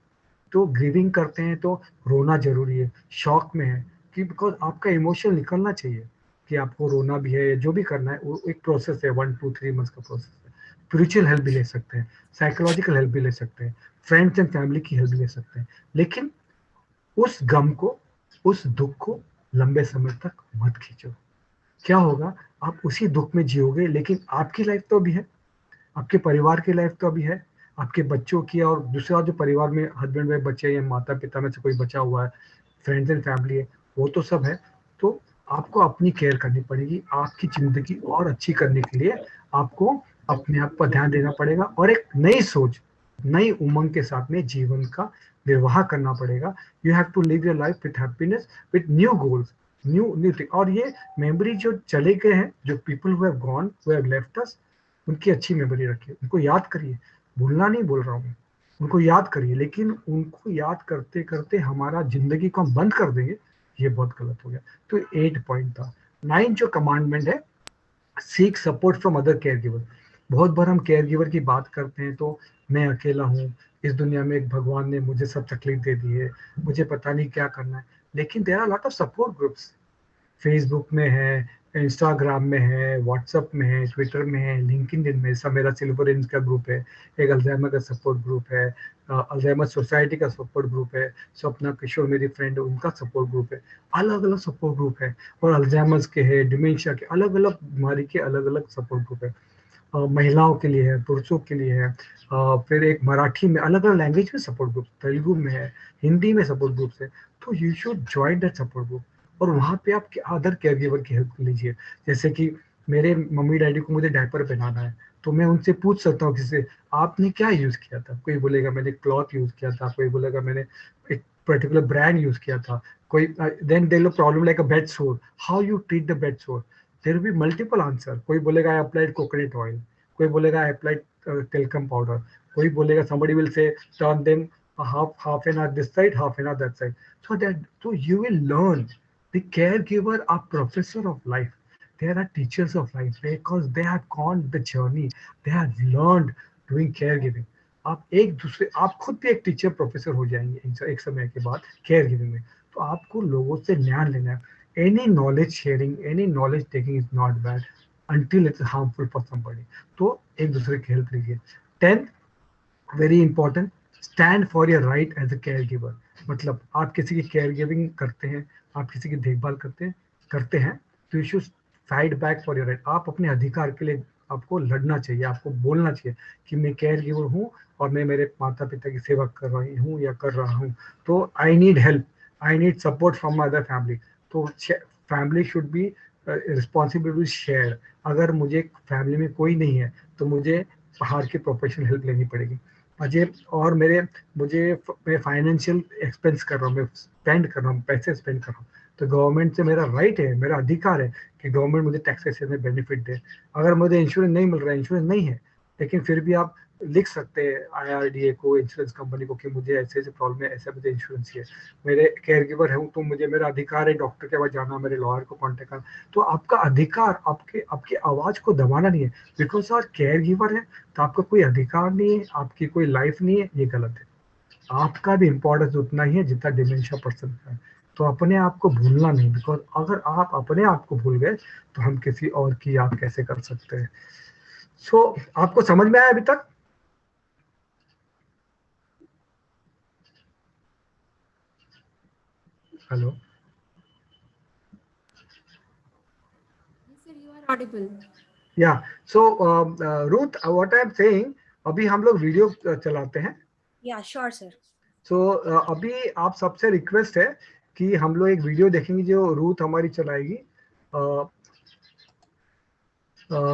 तो ग्रीविंग करते हैं तो रोना जरूरी है, शॉक में है कि बिकॉज आपका इमोशन निकलना चाहिए, कि आपको रोना भी है, जो भी करना है, वो एक प्रोसेस है, 1 2 3 मंथ्स का प्रोसेस है। स्पिरिचुअल हेल्प भी ले सकते हैं, साइकोलॉजिकल हेल्प भी ले सकते हैं, फ्रेंड्स एंड फैमिली की हेल्प भी ले सकते हैं, लेकिन उस गम को, उस दुख को लंबे समय तक मत खींचो। क्या होगा, आप उसी दुख में जियोगे, लेकिन आपकी लाइफ तो अभी है, आपके परिवार की लाइफ तो अभी है, आपके बच्चों की, और दूसरा जो परिवार में हस्बैंड वाइफ, बच्चे या माता पिता में से कोई बचा हुआ है, फ्रेंड्स एंड फैमिली है, वो तो सब है। तो आपको अपनी केयर करनी पड़ेगी। आपकी जिंदगी और अच्छी करने के लिए आपको अपने आप पर ध्यान देना पड़ेगा और एक नई सोच, नई उमंग के साथ में जीवन का निर्वाह करना पड़ेगा। You have to live your life with happiness, with new goals, new new thing. और ये मेमोरी जो चले गए हैं, जो people who have gone, who have left us, उनकी अच्छी मेमोरी रखिए, उनको याद करिए। भूलना नहीं बोल रहा हूँ मैं, उनको याद करिए, लेकिन उनको याद करते करते हमारा जिंदगी को हम बंद कर देंगे, ये बहुत गलत हो गया। तो 8 पॉइंट था। 9 जो कमांडमेंट है, seek support from other care giver. बहुत बार हम केयर गिवर की बात करते हैं तो मैं अकेला हूँ, इस दुनिया में एक भगवान ने मुझे सब तकलीफ दे दी है, मुझे पता नहीं क्या करना है। लेकिन there are lot of support groups, Facebook में है, इंस्टाग्राम में है, व्हाट्सएप में है, ट्विटर में है, लिंक्डइन में। सब मेरा सिल्वर इंच का ग्रुप है, एक अल्जाइमर का सपोर्ट ग्रुप है, अल्जाइमर सोसाइटी का सपोर्ट ग्रुप है, सपना किशोर मेरी फ्रेंड है, उनका सपोर्ट ग्रुप है। अलग अलग सपोर्ट ग्रुप है, और अल्जाइमर्स के है, डिमेंशिया के, अलग अलग बीमारी के अलग अलग सपोर्ट ग्रुप है। महिलाओं के लिए है, पुरुषों के लिए है, फिर एक मराठी में, अलग अलग लैंग्वेज में सपोर्ट ग्रुप, तेलुगु में है, हिंदी में सपोर्ट ग्रुप्स है। तो you should join that support group, और वहाँ पे आप अदर केयर गिवर की हेल्प लीजिए। जैसे कि मेरे मम्मी डैडी को मुझे डायपर पहनाना है, तो मैं उनसे पूछ सकता हूँ किसी से, आपने क्या यूज किया था? कोई बोलेगा मैंने क्लॉथ यूज किया था, कोई बोलेगा मैंने एक पर्टिकुलर ब्रांड यूज किया था, कोई then they low problem like a bed sore, how you treat the bed sore, there will be multiple answer. कोई बोलेगा आई अप्लाइड कोकोनट ऑयल, कोई बोलेगा आई अप्लाइड talcum पाउडर, कोई बोलेगा somebody will say turn them half an hour this side, half an hour that side. So you will learn. The caregiver are professor of life. They are teachers of life because they have gone the journey. They have learned doing caregiving. आप खुद भी एक teacher professor हो जाएंगे एक समय के बाद केयर गिविंग में। तो आपको लोगों से ज्ञान लेना है। Any knowledge sharing, any knowledge taking is not bad until it's harmful for somebody. तो एक दूसरे की हेल्प लीजिए। 10th very important, stand for your right as a caregiver. मतलब आप किसी की केयर गिविंग करते हैं, आप किसी की देखभाल करते हैं तो you should fight back for your right. आप अपने अधिकार के लिए आपको लड़ना चाहिए, आपको बोलना चाहिए कि मैं केयर गिवर हूँ और मैं मेरे माता पिता की सेवा कर रही हूँ या कर रहा हूँ, तो I need help, I need support from my other family. तो family should be responsibility share. अगर मुझे फैमिली में कोई नहीं है तो मुझे बाहर की प्रोफेशनल हेल्प लेनी पड़ेगी। मुझे और मैं फाइनेंशियल एक्सपेंस कर रहा हूँ, मैं स्पेंड कर रहा हूँ, पैसे स्पेंड कर रहा हूँ, तो गवर्नमेंट से मेरा राइट है, मेरा अधिकार है कि गवर्नमेंट मुझे टैक्सेशन में बेनिफिट दे। अगर मुझे इंश्योरेंस नहीं मिल रहा है, इंश्योरेंस नहीं है, लेकिन फिर भी आप लिख सकते हैं IRDA को, इंश्योरेंस कंपनी को, कि मुझे ऐसे ऐसे प्रॉब्लम है, ऐसा मुझे इंश्योरेंस चाहिए, मेरे केयर गिवर हूँ तो मुझे मेरा अधिकार है डॉक्टर के पास जाना, मेरे लॉयर को कॉन्टेक्ट करना। तो आपका अधिकार, आपकी आवाज को दबाना नहीं है। बिकॉज आप केयर गिवर है तो आपका कोई अधिकार नहीं है, आपकी कोई लाइफ नहीं है, ये गलत है। आपका भी इम्पोर्टेंस उतना ही है जितना डिमेंशिया पर्सन का है। तो अपने आप को भूलना नहीं, बिकॉज अगर आप अपने आप को भूल गए तो हम किसी और की याद कैसे कर सकते हैं। सो आपको समझ में आया अभी तक? Hello? Sir, you are audible. या so Ruth, what I am saying, अभी हम लोग वीडियो चलाते हैं। Yeah, sure, sir. सो अभी आप सबसे रिक्वेस्ट है कि हम लोग एक वीडियो देखेंगे जो रूथ हमारी चलाएगी।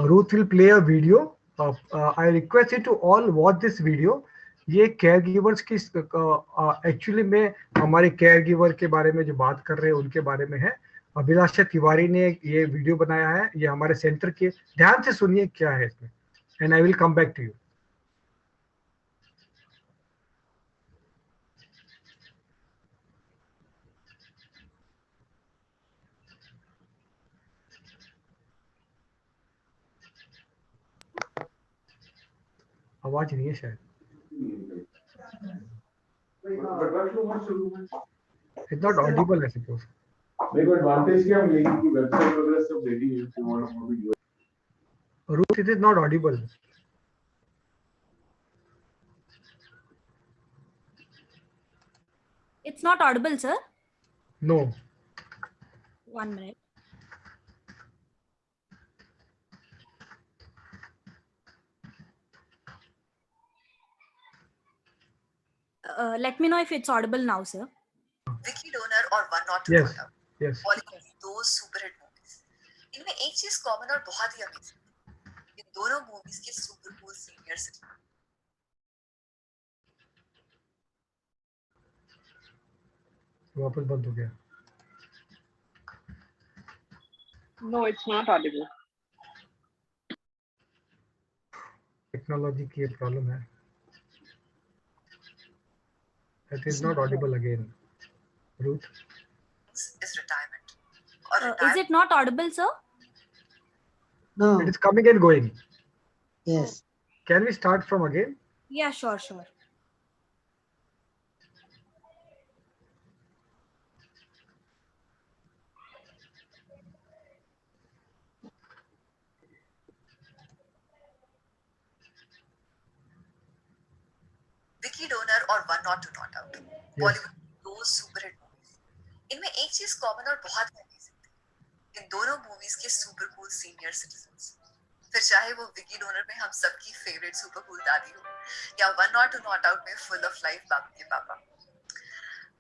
Ruth will play a video. I request you to all watch this video. ये केयर गिवर्स की एक्चुअली में हमारे केयर गिवर के बारे में जो बात कर रहे हैं उनके बारे में है। अभिलाषा तिवारी ने ये वीडियो बनाया है, ये हमारे सेंटर के। ध्यान से सुनिए क्या है इसमें, and I will come back to you. आवाज नहीं है शायद, it's not audible I suppose. देखो एडवांटेज क्या मिलेगी कि वेबसाइट वगैरह सब रेडी है, if you want to video. Ruth, it is not audible. It's not audible, sir. No. 1 minute. Let me know if it's audible now, sir. Vicky Donor और one not two Yes. Yes. Bollywood दो super hit movies, इनमें एक चीज common और बहुत ही amazing, इन दोनों movies के super cool senior citizen. वापस बंद हो गया। No, it's not audible. Technology की ये प्रॉब्लम है। It is not Audible again. Ruth, is retirement. Or Is retirement. it not audible, sir? No, it is coming and going. yes. Can we start from again? Yeah, sure, sure. Vicky Donor और one not to not out, Bollywood दो superhit movies. इनमें एक चीज common और बहुत amazing थी, इन दोनों movies के सुपर कूल सीनियर सिटीजन्स। फिर चाहे वो विकी डोनर में हम सबकी फेवरेट सुपर कूल दादी हो, या one not to not out में फुल ऑफ लाइफ बाबू के पापा।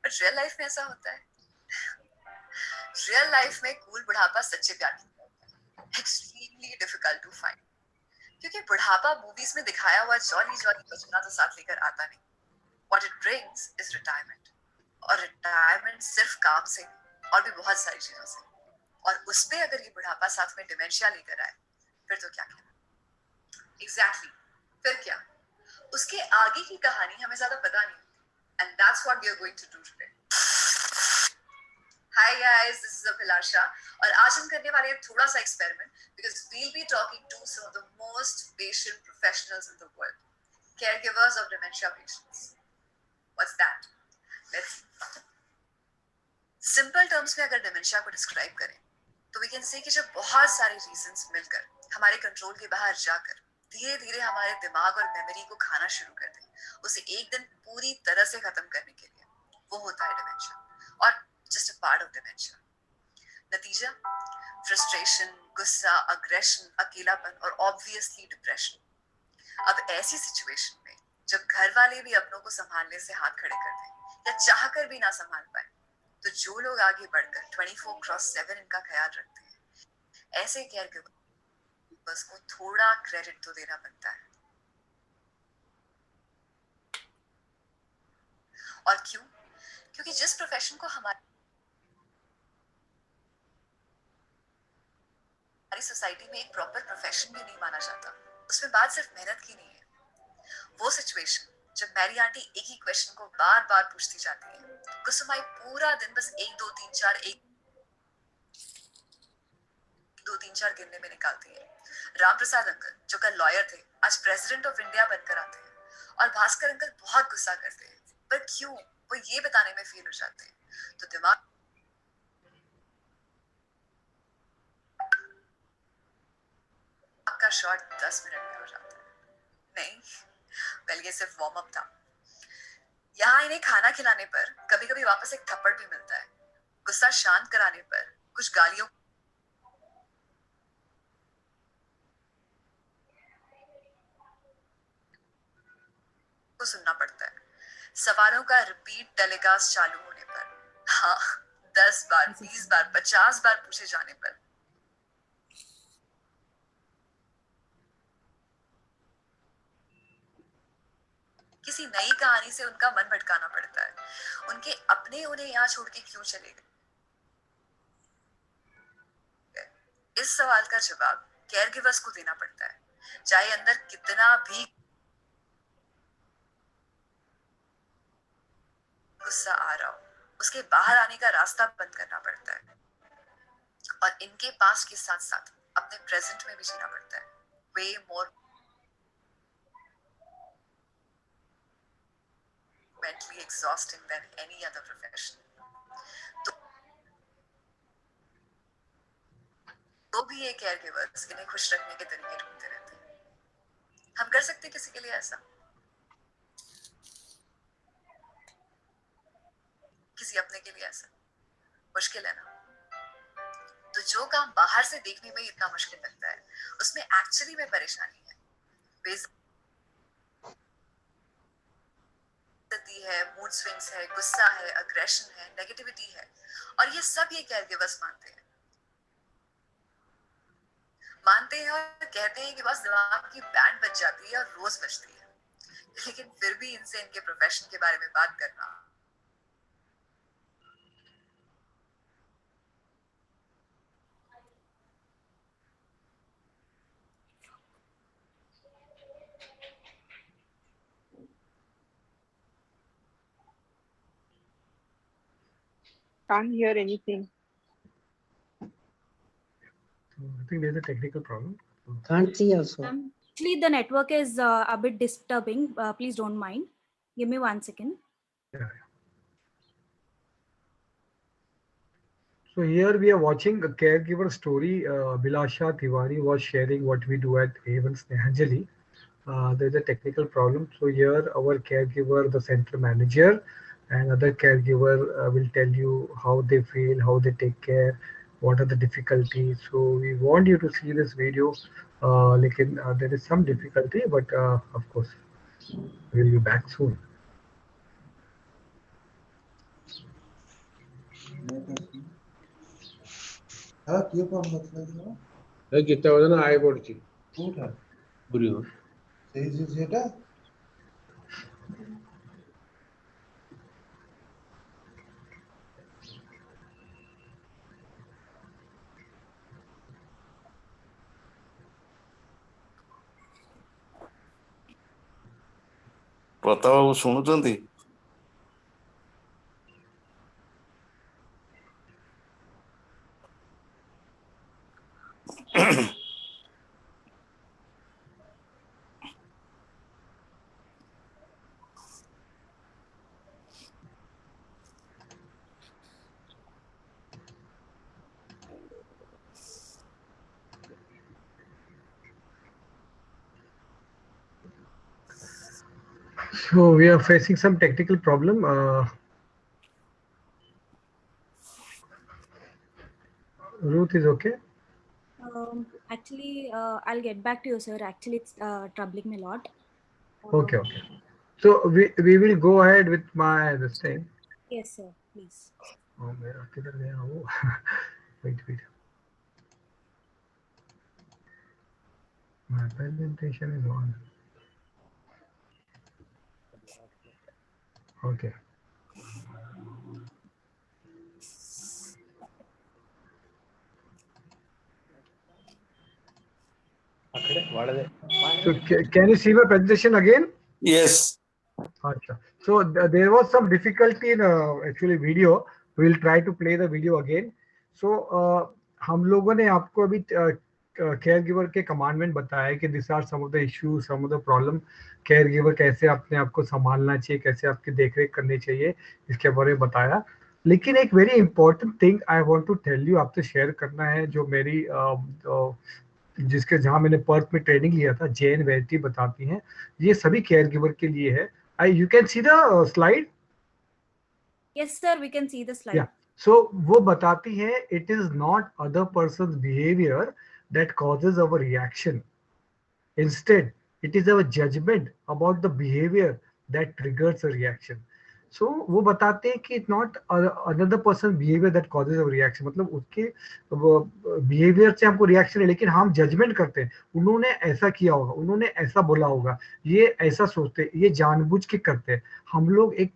बट रियल लाइफ में ऐसा होता है? रियल लाइफ में कूल बुढ़ापा सच्चे प्यार की एक्सट्रीमली डिफिकल्ट टू फाइंड, क्योंकि बुढ़ापा मूवीज में दिखाया हुआ जॉली जॉली बचपना तो साथ लेकर आता नहीं। What it brings is retirement, और रिटायरमेंट सिर्फ काम से और भी बहुत सारी चीजों से। और उस पे अगर ये बुढ़ापा साथ में डिमेंशिया लेकर आए, फिर तो क्या कहना। एग्जैक्टली, फिर क्या? उसके आगे की कहानी हमें ज्यादा पता नहीं होती, and that's what we are going to do today. Hi guys, this is Abhilasha, और आज हम करने वाले हैं थोड़ा सा experiment, because we'll be talking to some of the most patient professionals in the world, caregivers of dementia patients. What's that? Let's see. Simple terms में अगर dementia को describe करें, तो we can say कि जब बहुत सारे reasons मिलकर हमारे कंट्रोल के बाहर जाकर धीरे धीरे हमारे दिमाग और मेमोरी को खाना शुरू कर दें, उसे एक दिन पूरी तरह से खत्म करने के लिए, वो होता है dementia, और just a part of dementia. नतीजा फ्रस्ट्रेशन, गुस्सा, अग्रेशन, अकेलापन और ऑब्वियसली डिप्रेशन। अब ऐसी सिचुएशन में जब घर वाले भी अपनों को संभालने से हाथ खड़े कर दें या चाहकर भी ना संभाल पाए, तो जो लोग आगे बढ़कर 24/7 इनका ख्याल रखते हैं, ऐसे केयरगिवर्स को थोड़ा क्रेडिट तो देना बनता है। और क्यों? क्योंकि जिस प्रोफेशन को हमारी सोसाइटी में एक प्रॉपर प्रोफेशन भी नहीं माना जाता, उसमें बात सिर्फ मेहनत की नहीं है। वो सिचुएशन जब मेरी आंटी एक ही क्वेश्चन को बार बार पूछती जाती है, कुसुमाई पूरा दिन बस 1 2 3 4 1 2 3 4 गिनने में निकालती है। राम प्रसाद अंकल जो कल लॉयर थे, आज प्रेसिडेंट ऑफ इंडिया बनकर आते हैं, और भास्कर अंकल बहुत गुस्सा करते हैं, पर क्यों, वो ये बताने में फेल हो जाते हैं। तो दिमाग का शॉट 10 मिनट में हो जाता है। नहीं, वेल ये सिर्फ वार्म अप था। यहाँ इन्हें खाना खिलाने पर कभी कभी वापस एक थप्पड़ भी मिलता है, गुस्सा शांत कराने पर कुछ गालियों को सुनना पड़ता है, सवालों का रिपीट टेलीकास्ट चालू होने पर, हाँ 10 बार 20 बार 50 बार पूछे जाने पर, किसी नई कहानी से उनका मन भटकाना पड़ता है। उनके अपने उन्हें यहाँ छोड़ के क्यों चले गए? इस सवाल का जवाब केयरगिवर्स को देना पड़ता है, चाहे अंदर कितना भी गुस्सा आ रहा हो, उसके बाहर आने का रास्ता बंद करना पड़ता है, और इनके पास के साथ साथ अपने प्रेजेंट में भी जीना पड़ता है। वे मोर mentally exhausting than any other profession. तो भी ये केयरगिवर्स इन्हें खुश रखने के तरीके ढूंढते रहते हैं। हम कर सकते हैं किसी के लिए ऐसा? किसी अपने के लिए ऐसा? मुश्किल है ना? तो जो काम बाहर से देखने में इतना मुश्किल लगता है, उसमें एक्चुअली में परेशानी है, बेइज्जती है, मूड स्विंग्स है, गुस्सा है, अग्रेशन है, नेगेटिविटी है, और ये सब ये केयरगिवर्स मानते हैं। मानते हैं और कहते हैं कि बस दिमाग की बैंड बज जाती है और रोज बजती है, लेकिन फिर भी इनसे इनके प्रोफेशन के बारे में बात करना Can't hear anything. I think there's a technical problem. Can't see also. Actually, the network is a bit disturbing. Please don't mind. Give me 1 second. Yeah. So here we are watching a caregiver story. Bilasha Tiwari was sharing what we do at A1 Snehanjali. There's a technical problem. So here our caregiver, the center manager, and other caregiver will tell you how they feel, how they take care, what are the difficulties. So we want you to see this video. There is some difficulty, but of course we'll be back soon. Gita বলে না আয় পড়ছি বুড়ি হো সেটা ପ୍ରତାପ ବାବୁ ଶୁଣୁଛନ୍ତି? So we are facing some technical problem. Ruth is okay? Actually, I'll get back to you, sir. Actually, it's troubling me a lot. Okay. So we will go ahead with this thing. Yes, sir. Please. Oh, मेरा किधर गया वो? Wait. My presentation is on. Okay. So can you see my presentation again? Yes. Achha. So there was some difficulty in actually video. We'll try to play the video again. So हम लोगों ने आपको अभी care giver के commandment बताया कि this are some of the issues, some of the problem, caregiver कैसे अपने आप को संभालना चाहिए, कैसे आपकी देखरेख करनी चाहिए, इसके बारे में बताया. लेकिन एक very important thing I want to tell you, आपसे शेयर करना है, जो मेरी जिसके जहां मैंने पर्थ में ट्रेनिंग लिया था, जैन वैटी बताती हैं, ये सभी केयर गिवर के लिए है. You can see the slide? Yes, sir. We can see the slide. Yeah. So वो बताती है, it is not other person's behavior that causes our reaction. Instead, it is our judgment about the behavior that triggers a reaction. So वो बताते हैं कि it's not another person's behavior that causes our reaction. मतलब उसके behavior से हमको reaction है, लेकिन हम judgment करते हैं, उन्होंने ऐसा किया होगा, उन्होंने ऐसा बोला होगा, ये ऐसा सोचते, ये जानबूझ के करते हैं. हम लोग एक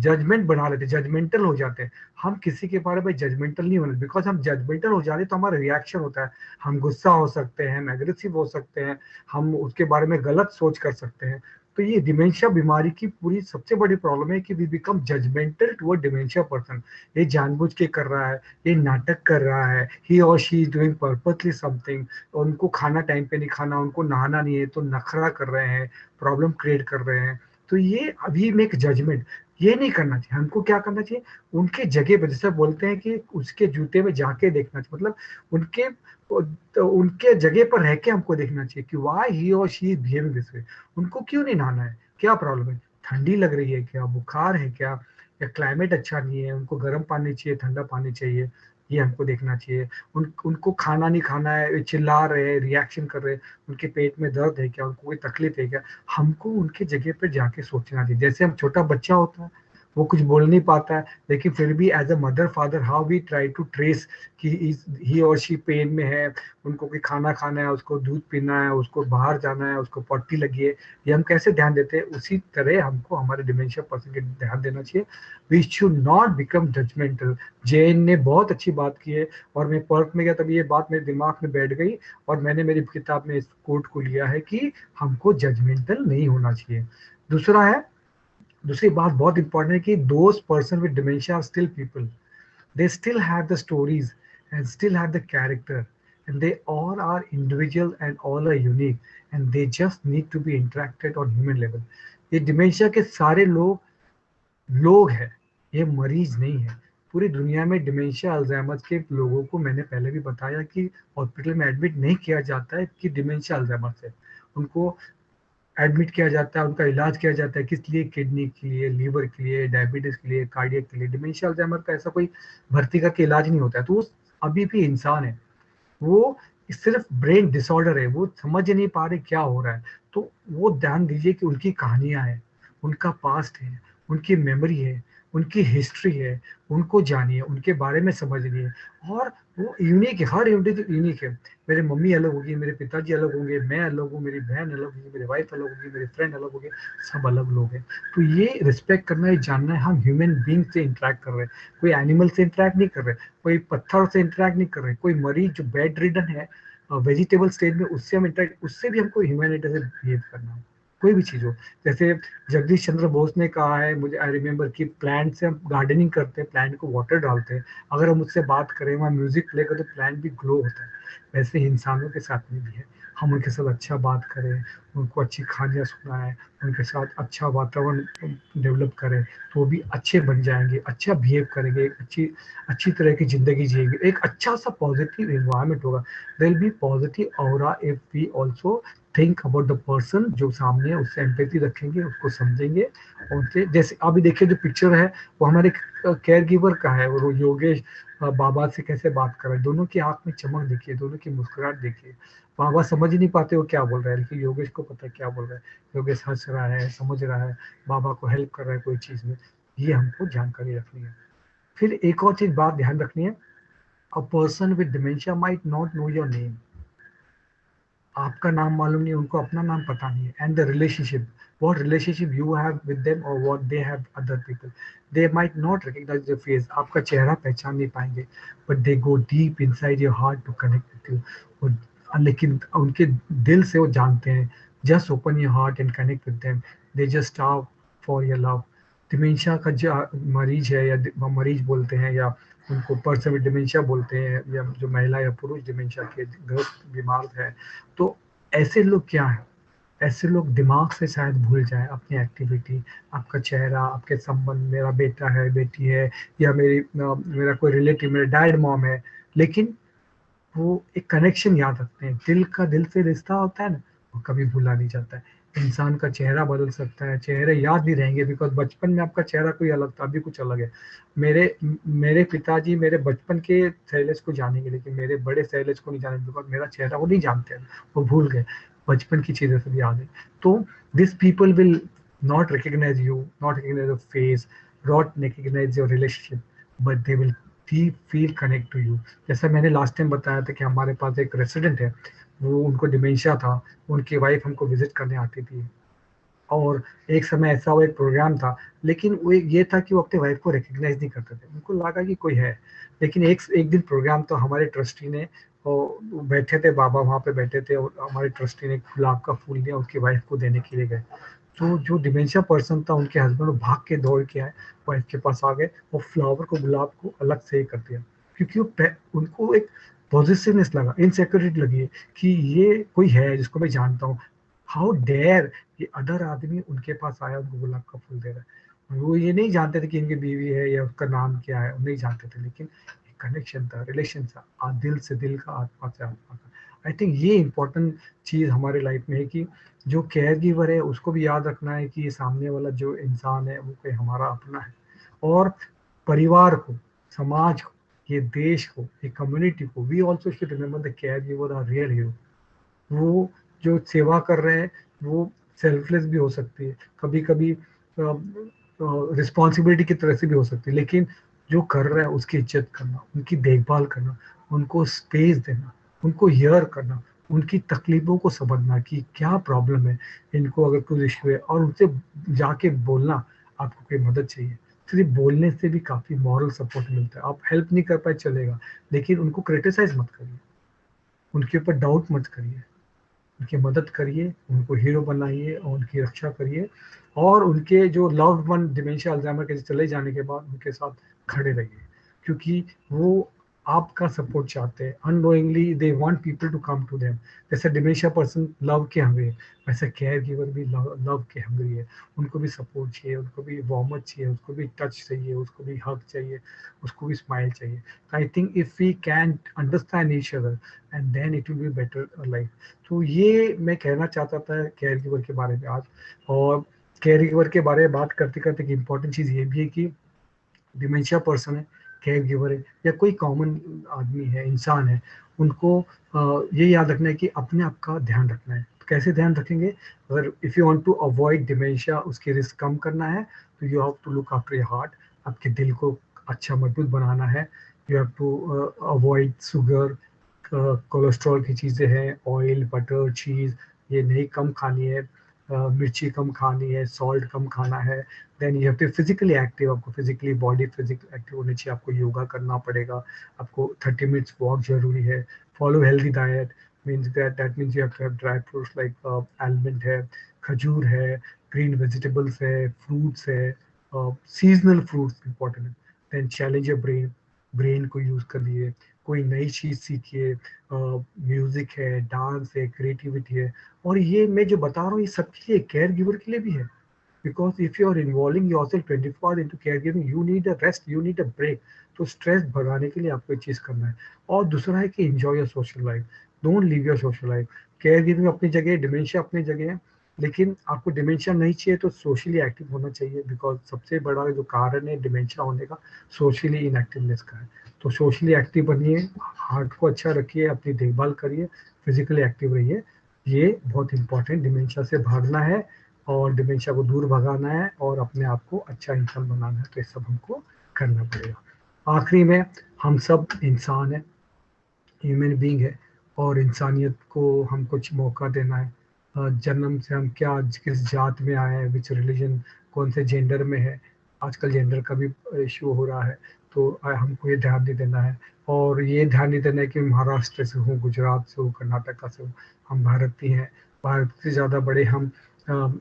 जजमेंट बना लेते, जजमेंटल हो जाते हैं. हम किसी के बारे में जजमेंटल नहीं होने, बिकॉज हम जजमेंटल हो जाते तो हमारा रिएक्शन होता है, हम गुस्सा हो सकते हैं, हम एग्रेसिव हो सकते हैं, हम उसके बारे में गलत सोच कर सकते हैं. तो ये डिमेंशिया बीमारी की पूरी सबसे बड़ी प्रॉब्लम है कि we become judgemental toward dementia person. ये जानबूझ के कर रहा है, ये नाटक कर रहा है, ही और she is doing purposely something. उनको खाना टाइम पे नहीं खाना, उनको नहाना नहीं है तो नखरा कर रहे हैं, प्रॉब्लम क्रिएट कर रहे हैं. तो ये अभी मेक जजमेंट, ये नहीं करना चाहिए. हमको क्या करना चाहिए, उनके जगह पर, जैसे बोलते हैं कि उसके जूते में जाके देखना चाहिए, मतलब उनके जगह पर रह के हमको देखना चाहिए कि व्हाई ही और she is behaving this way. उनको क्यों नहीं नहाना है, क्या प्रॉब्लम है, ठंडी लग रही है क्या, बुखार है क्या, या क्लाइमेट अच्छा नहीं है, उनको गर्म पानी चाहिए, ठंडा पानी चाहिए, ये हमको देखना चाहिए. उनको खाना नहीं खाना है, चिल्ला रहे हैं, रिएक्शन कर रहे हैं, उनके पेट में दर्द है क्या, उनको कोई तकलीफ है क्या, हमको उनके जगह पे जाके सोचना चाहिए. जैसे हम छोटा बच्चा होता है, वो कुछ बोल नहीं पाता है, लेकिन फिर भी as a mother father how we try to trace कि ही और शी पेन में है, उनको कि खाना खाना है, उसको दूध पीना है, उसको बाहर जाना है, उसको पट्टी लगी है, ये हम कैसे ध्यान देते हैं, उसी तरह हमको हमारे डिमेंशिया पर्सन के ध्यान देना चाहिए। We should not become judgemental. Jain ने बहुत अच्छी बात की है, और मैं पर्थ में गया तभी ये बात मेरे दिमाग में बैठ गई, और मैंने मेरी किताब में इस कोट को लिया है कि हमको जजमेंटल नहीं होना चाहिए। दूसरी बात बहुत इंपॉर्टेंट है कि those person with dementia are still people, they still have the stories and still have the character, and they all are individual and all are unique, and they just need to be interacted on human level. ये dementia के सारे लोग हैं, ये मरीज नहीं है। पूरी दुनिया में डिमेंशिया अल्जाइमर के लोगों को मैंने पहले भी बताया कि हॉस्पिटल में एडमिट नहीं किया जाता है कि डिमेंशिया अल्जाइमर से, उनको एडमिट किया जाता है, उनका इलाज किया जाता है किस लिए, किडनी के लिए, लीवर के लिए, डायबिटीज के लिए, कार्डियक के लिए। डिमेंशिया अल्जाइमर का ऐसा कोई भर्ती करके इलाज नहीं होता है, तो वो अभी भी इंसान है, वो सिर्फ ब्रेन डिसऑर्डर है, वो समझ नहीं पा रहे क्या हो रहा है। तो वो ध्यान दीजिए कि उनकी कहानियां हैं, उनका पास्ट है, उनकी मेमोरी है, उनकी हिस्ट्री है, उनको जानिए, उनके बारे में समझिए, और वो यूनिक है, हर इंडिविजुअल यूनिक है। मेरे मम्मी अलग होगी, मेरे पिताजी अलग होंगे, मैं अलग हूँ, मेरी बहन अलग होगी, मेरी वाइफ अलग होगी, मेरे फ्रेंड अलग होंगे, सब अलग लोग हैं। तो ये रिस्पेक्ट करना है, जानना है हम ह्यूमन बींग से इंटरेक्ट कर रहे हैं, कोई एनिमल से इंटरेक्ट नहीं कर रहे, कोई पत्थर से इंटरेक्ट नहीं कर रहे, कोई मरीज जो बेड रिडन है वेजिटेबल स्टेज में, उससे हम इंटरेक्ट, उससे भी हमको ह्यूमैनिटी से बिहेव करना है, कोई भी चीज हो। जैसे जगदीश चंद्र बोस ने कहा है, मुझे आई रिमेम्बर, कि प्लांट से हम गार्डनिंग करते हैं, प्लांट को वाटर डालते हैं, अगर हम उससे बात करें, वहाँ म्यूजिक प्ले करें, तो प्लांट भी ग्लो होता है। वैसे ही इंसानों के साथ में भी है, हम उनके साथ अच्छा बात करें, उनको अच्छी कहानियाँ सुनाएं, उनके साथ अच्छा वातावरण डेवलप करें, तो वो भी अच्छे बन जाएंगे, अच्छा बिहेव करेंगे, एक अच्छी तरह की जिंदगी जिएंगे, एक अच्छा सा पॉजिटिव एनवायरनमेंट होगा। There will be positive aura if we also think about the person जो सामने है, उससे एम्पैथी रखेंगे, उसको समझेंगे। उनसे जैसे अभी देखिए जो पिक्चर है वो हमारे केयर गिवर का है, और वो योगेश बाबा से कैसे बात कर रहे हैं, दोनों की आंख में चमक देखिए, दोनों की मुस्कुराहट देखिए। बाबा समझ ही नहीं पाते वो क्या बोल रहा है, लेकिन योगेश को पता है क्या बोल रहा है, योगेश हंस रहा है, समझ रहा है, बाबा को हेल्प कर रहा है कोई चीज में। ये हमको जानकारी रखनी है। फिर एक और चीज बात ध्यान रखनी है, अ person with dementia might not know your name, आपका नाम मालूम नहीं, उनको अपना नाम पता नहीं है, and the relationship, what relationship you have with them or what they have other people, they might not recognize your face, आपका चेहरा पहचान नहीं पाएंगे, but they go deep inside your heart to connect with you, लेकिन उनके दिल से वो जानते हैं। just open your heart and connect with them, they just starve for your love। Dementia का जो मरीज है, या मरीज बोलते हैं, या उनको पर्सन विद डिमेंशिया बोलते हैं, या जो महिला या पुरुष डिमेंशिया के ग्रस्त बीमार है, तो ऐसे लोग क्या है, ऐसे लोग दिमाग से शायद भूल जाए अपनी एक्टिविटी, आपका चेहरा, आपके संबंध, मेरा बेटा है, बेटी है, या मेरा कोई रिलेटिव, मेरा डैड मॉम है, लेकिन वो एक कनेक्शन याद रखते हैं, दिल से रिश्ता होता है ना, वो कभी भूला नहीं जाता है। इंसान का चेहरा बदल सकता है, चेहरे याद नहीं रहेंगे, बिकॉज बचपन में आपका चेहरा कोई अलग था, अभी कुछ अलग है। मेरे पिताजी मेरे बचपन के शैलेश को जानेंगे, लेकिन मेरे बड़े शैलेश को नहीं जानेंगे, बिकॉज मेरा चेहरा वो नहीं जानते हैं, वो भूल गए, बचपन की चीजें सब याद है। तो this people will not recognise you, not recognise your face, not recognise your relationship, but they will feel connect to you. जैसा मैंने लास्ट टाइम बताया था कि हमारे पास एक रेसिडेंट है, वो उनको डिमेंशिया था, उनकी वाइफ हमको विजिट करने आती थी, और एक समय ऐसा वो एक प्रोग्राम था, लेकिन वो ये था कि वो अपने वाइफ को रिकग्नाइज नहीं करते थे, उनको लगा कि कोई है। लेकिन एक दिन प्रोग्राम तो हमारे ट्रस्टी ने, और बैठे थे बाबा वहाँ पे बैठे थे, और हमारे ट्रस्टी ने गुलाब का फूल लिया, उनकी वाइफ को देने के लिए गए, तो जो डिमेंशिया पर्सन था, उनके हस्बैंड भाग के दौड़ के आए, वाइफ के पास आ गए, और फ्लावर को, गुलाब को अलग से कर दिया, क्योंकि उनको एक पॉजिटिवनेस लगा, इनसिक्योरिटी लगी कि ये कोई है जिसको मैं जानता हूँ, हाउ डेयर ये अदर आदमी उनके पास आया, उनको गुलाब का फूल दे रहा है। वो ये नहीं जानते थे कि इनकी बीवी है या उसका नाम क्या है, नहीं जानते थे, लेकिन कनेक्शन था, रिलेशन था, दिल से दिल का, आत्मा से आत्मा का। आई थिंक ये इम्पोर्टेंट चीज हमारे लाइफ में है कि जो केयर गिवर है उसको भी याद रखना है कि ये सामने वाला जो इंसान है वो कोई हमारा अपना है, और परिवार को, समाज को, ये देश को, ये कम्युनिटी को, we also should remember the care giver are real hero. वो जो सेवा कर रहे हैं वो सेल्फलेस भी हो सकती है, कभी कभी रिस्पॉन्सिबिलिटी की तरह से भी हो सकती है, लेकिन जो कर रहा है उसकी इज्जत करना, उनकी देखभाल करना, उनको स्पेस देना, उनको हियर करना, उनकी तकलीफों को समझना कि क्या प्रॉब्लम है, इनको अगर कुछ इश्यू है, और उनसे जाके बोलना आपको कोई मदद चाहिए। सिर्फ बोलने से भी काफ़ी मॉरल सपोर्ट मिलता है। आप हेल्प नहीं कर पाए चलेगा, लेकिन उनको क्रिटिसाइज मत करिए, उनके ऊपर डाउट मत करिए, उनकी मदद करिए, उनको हीरो बनाइए और उनकी रक्षा करिए, और उनके जो लव्ड वन डिमेंशिया अल्जाइमर के चले जाने के बाद उनके साथ खड़े रहिए, क्योंकि वो आपका सपोर्ट चाहते हैं। Unknowingly they want people to come to them. जैसे डिमेंशिया पर्सन लव के हंग्री है, वैसे केयर गिवर भी लव के हंग्री है। उनको भी सपोर्ट चाहिए, उनको भी वार्मथ चाहिए, उसको भी टच चाहिए, उसको भी हग चाहिए, उसको भी स्माइल चाहिए। I think if we can understand each other and then it will be better life. तो ये मैं कहना चाहता था केयर गिवर के बारे में आज। और केयर गिवर के बारे में बात करते करते एक इम्पॉर्टेंट चीज़ ये भी है कि डिमेंशिया पर्सन है, केयर गिवर है, या कोई कॉमन आदमी है, इंसान है, उनको ये याद रखना है कि अपने आप का ध्यान रखना है। तो कैसे ध्यान रखेंगे? अगर if you want to avoid dementia, उसकी रिस्क कम करना है, तो you have to look after your heart. आपके दिल को अच्छा मजबूत बनाना है। You have to avoid sugar, cholesterol की चीज़ें हैं, ऑयल, बटर, चीज़, ये नहीं कम खानी है। मिर्ची कम खानी है, सॉल्ट कम खाना है। Then you have to physically active, आपको फिजिकली बॉडी फिजिकल एक्टिव होनी चाहिए, आपको योगा करना पड़ेगा, आपको 30 मिनट्स वॉक जरूरी है। Follow healthy diet means that means you have to have dry fruits like almond है, खजूर है, ग्रीन वेजिटेबल्स है, फ्रूट्स है, सीजनल फ्रूट्स इंपॉर्टेंट है। देन चैलेंज योर ब्रेन को यूज़ करिए, कोई नई चीज़ सीखिए, म्यूज़िक है, डांस है, क्रिएटिविटी है। और ये मैं जो बता रहा हूँ ये सबके लिए, केयर गिवर के लिए भी है। Because if you are involving yourself 24 hour into caregiving, you need a rest, you need a break. तो स्ट्रेस भगाने के लिए आपको ये चीज़ करना है। और दूसरा है कि enjoy your social life, don't leave your social life. Care giving अपनी जगह, डिमेंशिया अपनी जगह है, लेकिन आपको डिमेंशिया नहीं चाहिए तो सोशली एक्टिव होना चाहिए। बिकॉज सबसे बड़ा जो कारण है डिमेंशिया होने का, सोशली इनएक्टिवनेस का है। तो सोशली एक्टिव बनिए, हार्ट को अच्छा रखिए, अपनी देखभाल करिए, फिजिकली एक्टिव रहिए। ये बहुत इंपॉर्टेंट, डिमेंशिया से भागना है और डिमेंशिया को दूर भगाना है और अपने आप को अच्छा इंसान बनाना है। तो ये सब हमको करना पड़ेगा। आखिरी में, हम सब इंसान हैं, ह्यूमन बीइंग है, और इंसानियत को हम कुछ मौका देना है। जन्म से हम क्या, किस जात में आए हैं, विच रिलीजन, कौन से जेंडर में है। आजकल जेंडर का भी इशू हो रहा है, तो हमको ये ध्यान नहीं देना है। और ये ध्यान नहीं देना है कि महाराष्ट्र से हूँ, गुजरात से हूँ, कर्नाटका से हूँ, हम भारतीय हैं। भारत से ज़्यादा बड़े हम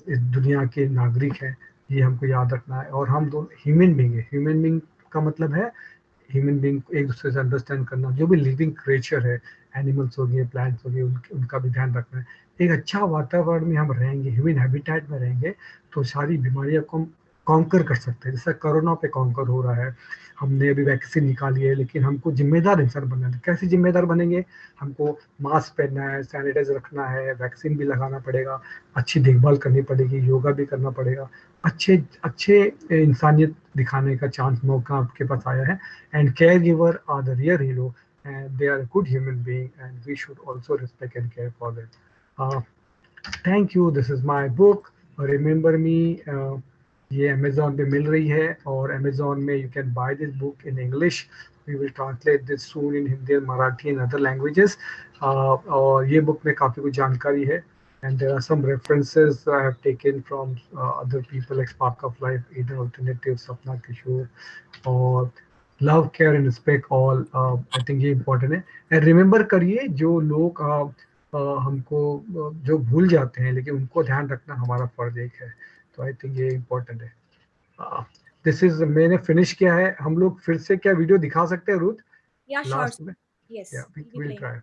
इस दुनिया के नागरिक हैं, ये हमको याद रखना है। और हम दोनों ह्यूमन बीइंग है। ह्यूमन बीइंग का मतलब है ह्यूमन बीइंग एक दूसरे से अंडरस्टैंड करना। जो भी लिविंग क्रिएचर है, एनिमल्स हो गए, प्लांट्स हो गए, उनका भी ध्यान रखना है। एक अच्छा वातावरण में हम रहेंगे, ह्यूमन हैबिटेट में रहेंगे, तो सारी बीमारियों को हम कॉन्कर कर सकते हैं। जैसा कोरोना पे कॉन्कर हो रहा है, हमने अभी वैक्सीन निकाली है, लेकिन हमको जिम्मेदार इंसान बनना है। कैसे जिम्मेदार बनेंगे? हमको मास्क पहनना है, सैनिटाइजर रखना है, वैक्सीन भी लगाना पड़ेगा, अच्छी देखभाल करनी पड़ेगी, योगा भी करना पड़ेगा। अच्छे अच्छे इंसानियत दिखाने का चांस, मौका आपके पास आया है। And caregiver are the real hero, and they are a good human being, and we should also respect and care for them. Uh, Thank you. This is my book. Remember me. ये Amazon पे मिल रही है, और Amazon में you can buy this book in English. We will translate this soon in Hindi, Marathi and other languages. और ये book में काफ़ी कुछ जानकारी है, and there are some references I have taken from other people like Spark of Life, Eden Alternative, Sapna Kishore, और love care and respect all. I think ये important है। एंड रिमेंबर करिए, जो लोग हमको जो भूल जाते हैं, लेकिन उनको ध्यान रखना हमारा फर्ज एक है। तो आई थिंक ये इम्पोर्टेंट है। दिस इज, मैंने फिनिश किया है। हम लोग फिर से क्या वीडियो दिखा सकते हैं रुथ? Yeah, sure. लास्ट में Yes. या we'll be will playing. Try,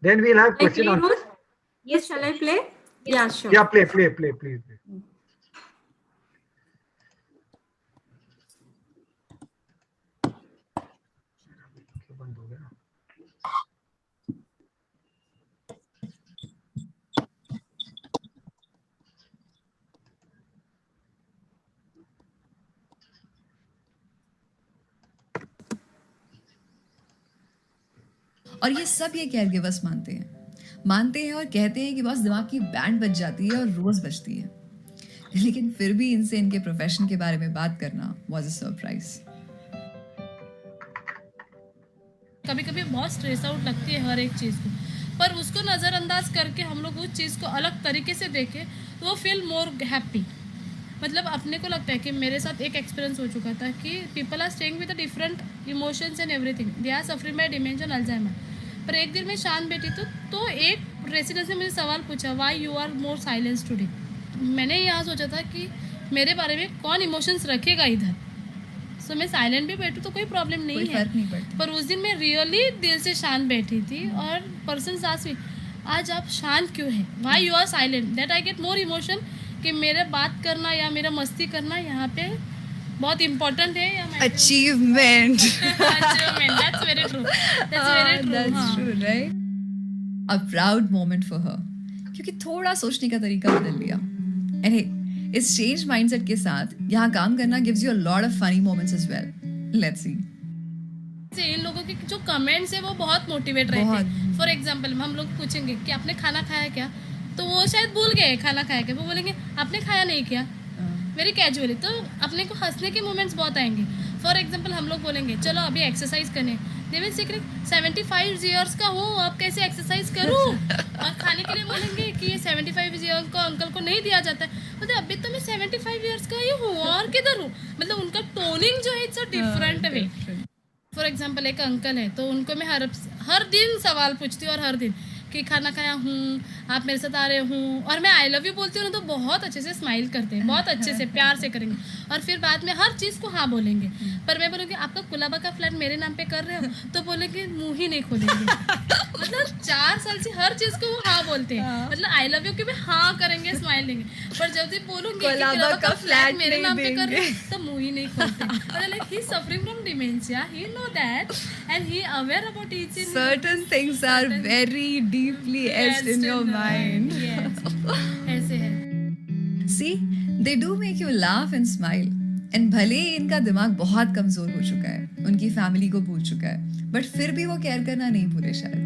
then we'll have Shall I question play, answer. Ruth? Yes, Shall I sure. play? Yes, Yeah, sure. sure. या प्ले प्लीज। बंद हो गया। और ये सब ये केयर गिवर्स मानते हैं और कहते हैं कि बस दिमाग की बैंड बज जाती है और रोज़ बजती है। लेकिन फिर भी इनसे इनके प्रोफेशन के बारे में बात करना वाज अ सरप्राइज। कभी कभी बहुत स्ट्रेस आउट लगती है हर एक चीज़ को, पर उसको नज़रअंदाज करके हम लोग उस चीज़ को अलग तरीके से देखें तो वो फील मोर हैप्पी। मतलब अपने को लगता है कि मेरे साथ एक एक्सपीरियंस हो चुका था कि people are staying with different emotions and everything, they are suffering by dementia and Alzheimer. पर एक दिन मैं शांत बैठी तो एक रेसिडेंट ने मुझे सवाल पूछा, why you are more silence today. मैंने यहाँ सोचा था कि मेरे बारे में कौन इमोशंस रखेगा इधर, सो मैं साइलेंट भी बैठूँ तो कोई प्रॉब्लम नहीं है, फर्क नहीं पड़ता। पर उस दिन मैं रियली दिल से शांत बैठी थी और पर्सन आस्क्ड मी, आज आप शांत क्यों हैं, why you are silent. That I get more emotion कि मेरे बात करना या मेरा मस्ती करना यहाँ पे बहुत इम्पोर्टेंट है या achievement. That's very true, that's true, right? A proud moment for her, क्योंकि थोड़ा सोचने का तरीका बदल लिया। एंड हे, इस चेंज माइंडसेट के साथ यहाँ काम करना gives you a lot of funny moments as well. Let's see. इन लोगों के जो कमेंट्स है वो बहुत मोटिवेट रहते हैं। फॉर एग्जांपल हम लोग पूछेंगे कि आपने खाना खाया क्या, तो वो शायद भूल गए खाना खाया क्या, वो बोलेंगे आपने खाया नहीं क्या, वेरी कैजुअली। तो अपने को हंसने के मोमेंट्स बहुत आएंगे। फॉर एग्जांपल हम लोग बोलेंगे चलो अभी एक्सरसाइज करने, दे विल से 75 ईयर्स का हूँ, अब कैसे एक्सरसाइज करूँ। और खाने के लिए बोलेंगे कि ये 75 ईयर्स का अंकल को नहीं दिया जाता है, बोलते अभी तो मैं 75 ईयर्स का ही हूँ और किधर हूँ। मतलब उनका टोनिंग जो है it's a different way. For example एक अंकल है तो उनको मैं हर दिन सवाल पूछती हूँ और हर दिन कि खाना खाया हूँ, आप मेरे साथ आ रहे हूँ, और मैं आई लव यू बोलती हूँ ना तो बहुत अच्छे से स्माइल करते हैं, बहुत अच्छे से प्यार से करेंगे और फिर बाद में हर चीज़ को हाँ बोलेंगे। पर मैं बोलूँगी आपका कुलाबा का फ्लैट मेरे नाम पे कर रहे हो, तो बोलेंगे मुँह ही नहीं खोलेंगे। मतलब 4 साल से हर चीज़ को वो हाँ बोलते हैं, मतलब आई लव यू की भी हाँ करेंगे, स्माइल देंगे, पर जब भी बोलूँगी कुलाबा का फ्लैट मेरे नाम पे कर रहे हो तो मुँह ही नहीं खोलते। मतलब like he suffering from dementia, he know that and he aware about each and certain things are very deeply etched in your mind. Yes. ऐसे है। See, they do make you laugh and smile. And भले ही इनका दिमाग बहुत कमजोर हो चुका है, उनकी फैमिली को भूल चुका है, बट फिर भी वो केयर करना नहीं भूले शायद।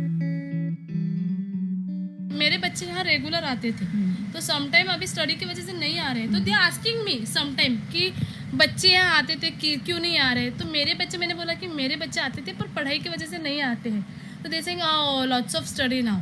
मेरे बच्चे यहाँ रेगुलर आते थे, तो समटाइम अभी स्टडी की वजह से नहीं आ रहे, तो दे आस्किंग मी समटाइम कि बच्चे यहाँ आते थे कि क्यों नहीं आ रहे। तो मेरे बच्चे, मैंने बोला कि मेरे बच्चे आते थे पर पढ़ाई की वजह से नहीं आते हैं, तो they saying lots of study now.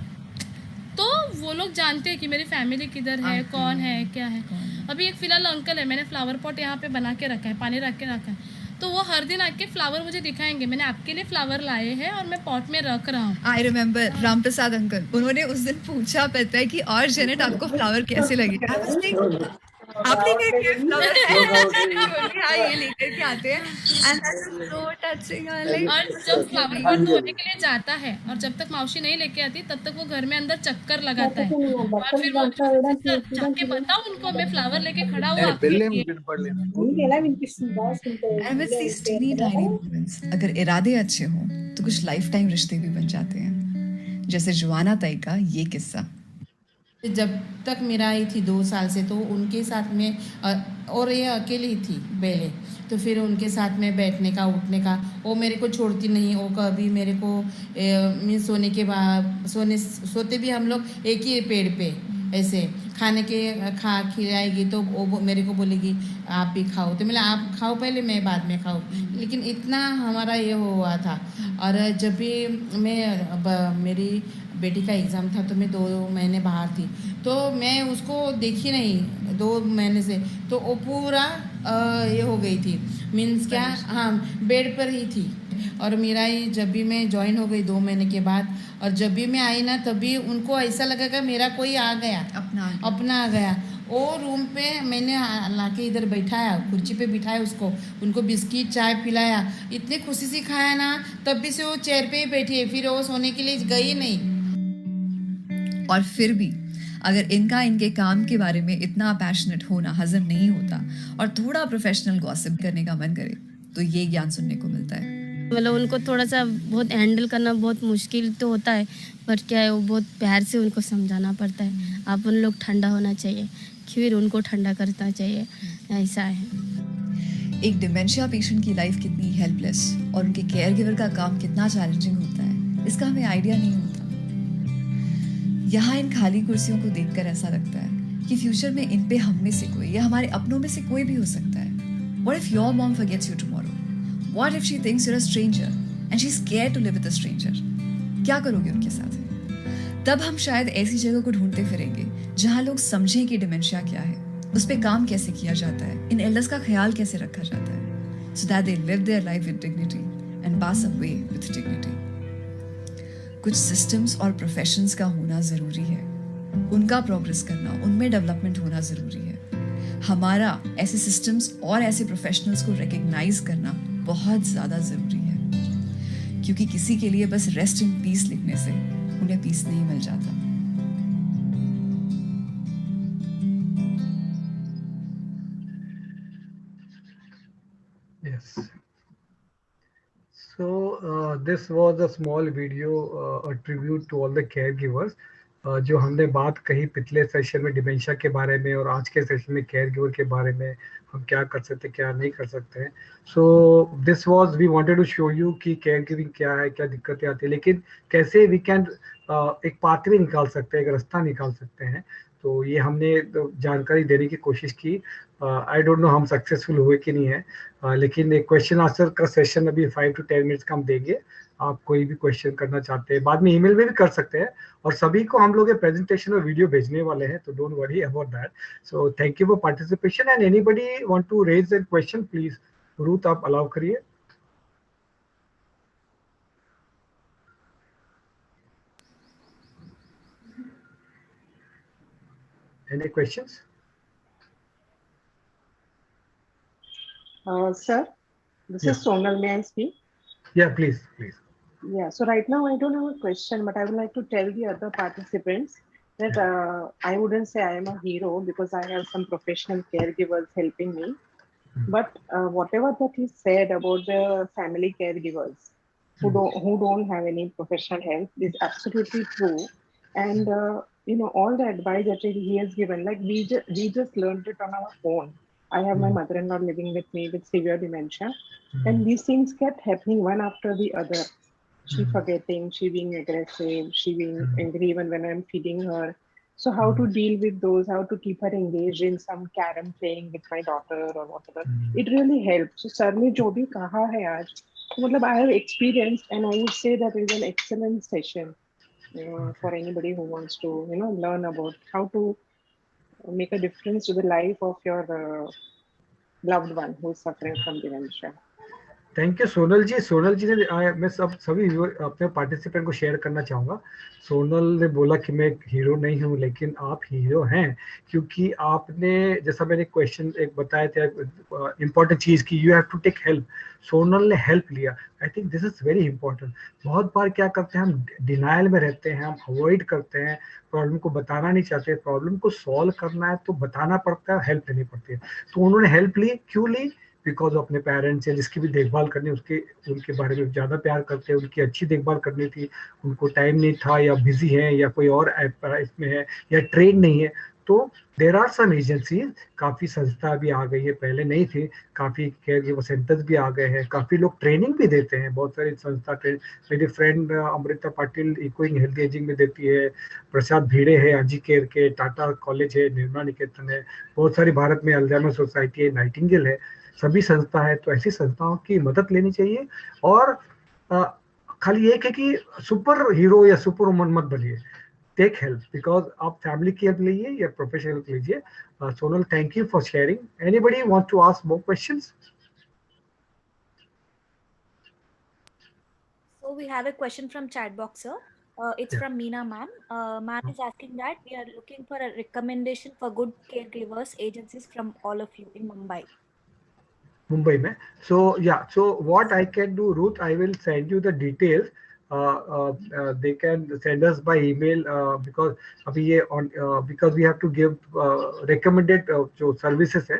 तो वो लोग जानते हैं कि मेरी फैमिली किधर है, कौन है, क्या है। अभी एक फिलहाल अंकल है, मैंने फ्लावर पॉट यहाँ पे बना के रखा है, पानी रख के रखा है, तो वो हर दिन आके फ्लावर मुझे दिखाएंगे, मैंने आपके लिए फ्लावर लाए हैं और मैं पॉट में रख रहा हूँ। I remember Ram Prasad uncle, उन्होंने उस दिन पूछा पता है कि और जेनेट आपको फ्लावर कैसे लगे। आप लेकर फ्लावर हाँ ये लेकर के आते हैं एंड दैट्स सो टचिंग। और जब फ्लावर पॉट धोने के लिए जाता है और जब तक मौसी नहीं लेके आती तब तक वो घर में अंदर चक्कर लगाता है और फिर वो जाके बताओ उनको मैं फ्लावर लेके खड़ा हूँ आपके लिए। अगर इरादे अच्छे हों तो कुछ लाइफ टाइम रिश्ते भी बन जाते हैं, जैसे जुआना ताई का ये किस्सा। जब तक मेरा आई थी 2 साल से, तो उनके साथ में और ये अकेली थी पहले, तो फिर उनके साथ में बैठने का उठने का वो मेरे को छोड़ती नहीं। वो कभी मेरे को मीन्स सोने के बाद सोते भी हम लोग एक ही पेड़ पे ऐसे खाने के खिलाएगी तो वो मेरे को बोलेगी आप भी खाओ, तो मैं आप खाओ पहले मैं बाद में खाऊँ। लेकिन इतना हमारा ये हुआ था। और जब भी मैं मेरी बेटी का एग्ज़ाम था तो मैं 2 महीने बाहर थी, तो मैं उसको देखी नहीं 2 महीने से, तो वो पूरा ये हो गई थी, मीन्स क्या, हाँ बेड पर ही थी। और मेरा ही जब भी मैं ज्वाइन हो गई 2 महीने के बाद, और जब भी मैं आई ना तभी उनको ऐसा लगा कि मेरा कोई आ गया, अपना आ गया। वो रूम पे मैंने लाके इधर बैठाया, कुर्सी पे बिठाया उसको, उनको बिस्किट चाय पिलाया, इतने खुशी से खाया ना, तब भी से वो चेयर पे ही बैठी है, फिर वो सोने के लिए गई नहीं। और फिर भी अगर इनका इनके काम के बारे में इतना पैशनेट होना हजम नहीं होता और थोड़ा प्रोफेशनल गॉसिप करने का मन करे तो ये ज्ञान सुनने को मिलता है। मतलब उनको थोड़ा सा बहुत हैंडल करना बहुत मुश्किल तो होता है, बट क्या है वो बहुत प्यार से उनको समझाना पड़ता है। आप उन लोग ठंडा होना चाहिए, फिर उनको ठंडा करना चाहिए, ऐसा है। एक डिमेंशिया पेशेंट की लाइफ कितनी हेल्पलेस और उनके केयर गिवर का काम कितना चैलेंजिंग होता है इसका हमें आइडिया नहीं होता। यहाँ इन खाली कुर्सियों को देखकर ऐसा लगता है कि फ्यूचर में इन पे हम में से कोई या हमारे अपनों में से कोई भी हो सकता है. What if your mom forgets you tomorrow? What if she thinks you're a stranger and she's scared to live with a stranger? क्या करोगे उनके साथ? तब हम शायद ऐसी जगह को ढूंढते फिरेंगे जहाँ लोग समझें कि डिमेंशिया क्या है, उस पे काम कैसे किया जाता है, इन एल्डर्स का ख्याल कैसे रखा जाता है, so that they live their life with dignity and pass away with dignity. कुछ सिस्टम्स और प्रोफेशंस का होना ज़रूरी है, उनका प्रोग्रेस करना, उनमें डेवलपमेंट होना ज़रूरी है. हमारा ऐसे सिस्टम्स और ऐसे प्रोफेशनल्स को रिकग्नाइज करना बहुत ज़्यादा ज़रूरी है, क्योंकि किसी के लिए बस रेस्ट इन पीस लिखने से उन्हें पीस नहीं मिल जाता. Yes. So this was a small video, a tribute to all the caregivers. जो हमने बात कही पिछले सेशन में डिमेंशिया के बारे में और आज के सेशन में केयर गिवर के बारे में, हम क्या कर सकते हैं क्या नहीं कर सकते हैं. So this was we wanted to show you कि केयर गिविंग क्या है, क्या दिक्कतें आती है, लेकिन कैसे वी कैन एक पाथवे निकाल सकते हैं, एक रास्ता निकाल सकते हैं. तो ये हमने जानकारी देने की कोशिश की. आई डोंट नो हम सक्सेसफुल हुए कि नहीं है, लेकिन एक क्वेश्चन आंसर का सेशन अभी 5 to 10 मिनट्स का हम देंगे. आप कोई भी क्वेश्चन करना चाहते हैं बाद में ईमेल में भी कर सकते हैं, और सभी को हम लोग ये प्रेजेंटेशन और वीडियो भेजने वाले हैं, तो don't worry about that. So thank you for participation and anybody want to raise a question please. Ruth आप अलाउ करिए. Any questions? Sir, this is Sonal. May I speak? Yeah, please. Yeah, so right now I don't have a question, but I would like to tell the other participants that I wouldn't say I am a hero because I have some professional caregivers helping me. But whatever that is said about the family caregivers who don't have any professional help is absolutely true. And you know, all the advice that he has given, like we just learned it on our own. I have my mother-in-law living with me with severe dementia, and these things kept happening one after the other. She forgetting, she being aggressive, she being angry even when I'm feeding her. So how to deal with those, how to keep her engaged in some carom playing with my daughter or whatever. It really helps. So sir ने जो भी कहा है आज, मतलब I have experienced, and I would say that it is an excellent session for anybody who wants to, you know, learn about how to make a difference to the life of your loved one who is suffering from dementia. Thank you Sonal ji. Sonal ji ने मैं सभी अपने participant को share करना चाहूँगा. सोनल ने बोला कि मैं हीरो नहीं हूँ, लेकिन आप हीरो हैं, क्योंकि आपने जैसा मैंने क्वेश्चन एक बताया था इम्पोर्टेंट चीज़ की, you have to take help. Sonal ने हेल्प लिया. I think this is very important. बहुत बार क्या करते हैं, हम डिनाइल में रहते हैं, हम अवॉइड करते हैं, प्रॉब्लम को बताना नहीं चाहते. प्रॉब्लम को सॉल्व करना है तो बताना पड़ता है, हेल्प लेनी पड़ती है. तो उन्होंने हेल्प ली. क्यों ली? बिकॉज अपने पेरेंट्स है जिसकी भी देखभाल करनी, उनके बारे में ज़्यादा प्यार करते हैं, उनकी अच्छी देखभाल करनी थी, उनको टाइम नहीं था, या बिजी है, या कोई और इसमें है, या ट्रेन नहीं है. तो देर आर सम एजेंसीज, काफ़ी संस्था भी आ गई है, पहले नहीं थी. काफ़ी केयर गिवर सेंटर्स भी आ गए हैं, काफ़ी लोग ट्रेनिंग भी देते हैं. बहुत सारी संस्था मेरी friend Amrita Patil echoing health ageing में देती है, प्रसाद भिड़े है आजी केयर के, टाटा कॉलेज है, निर्मला निकेतन है, बहुत सारी भारत में अल्जाइमर सोसाइटी है, नाइटिंगेल है, सभी संस्था है. तो ऐसी संस्थाओं की मदद लेनी चाहिए. और खाली एक है कि सुपर हीरो या सुपर वुमन मत बनिए. टेक हेल्प, बिकॉज आप फैमिली की हेल्प लीजिए या प्रोफेशनल हेल्प लीजिए. Sonal, thank you for sharing. Anybody want to ask more questions? So we have a question from chat box, sir. It's from Meena ma'am. Ma'am is asking that we are looking for a recommendation for good caregivers agencies from all of you in Mumbai. Mumbai में. So yeah, so what I can do, Ruth, I will send you the details. They can send us by email because अभी ये on because we have to give recommended जो services है.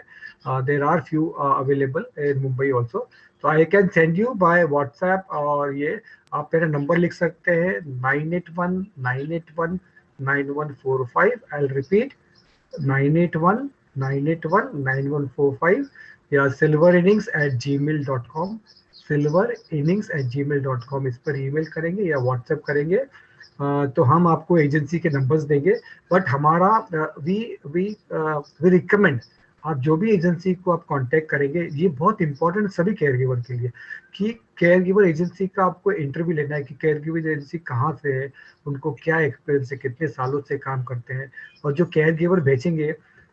There are few available in Mumbai also. So I can send you by WhatsApp, और ये आप मेरा number लिख सकते हैं 981-981-9145. I'll repeat 981-981-9145. या silverinnings@gmail.com, silverinnings@gmail.com. इस पर ईमेल करेंगे या व्हाट्सएप करेंगे. तो हम आपको एजेंसी के नंबर्स देंगे, बट हमारा वी रिकमेंड आप जो भी एजेंसी को आप कांटेक्ट करेंगे, ये बहुत इंपॉर्टेंट सभी केयर गिवर के लिए कि केयर गिवर एजेंसी का आपको इंटरव्यू लेना है कि केयर गिवर एजेंसी कहाँ से है, उनको क्या एक्सपीरियंस है, कितने सालों से काम करते हैं, और जो केयर गिवर भेजेंगे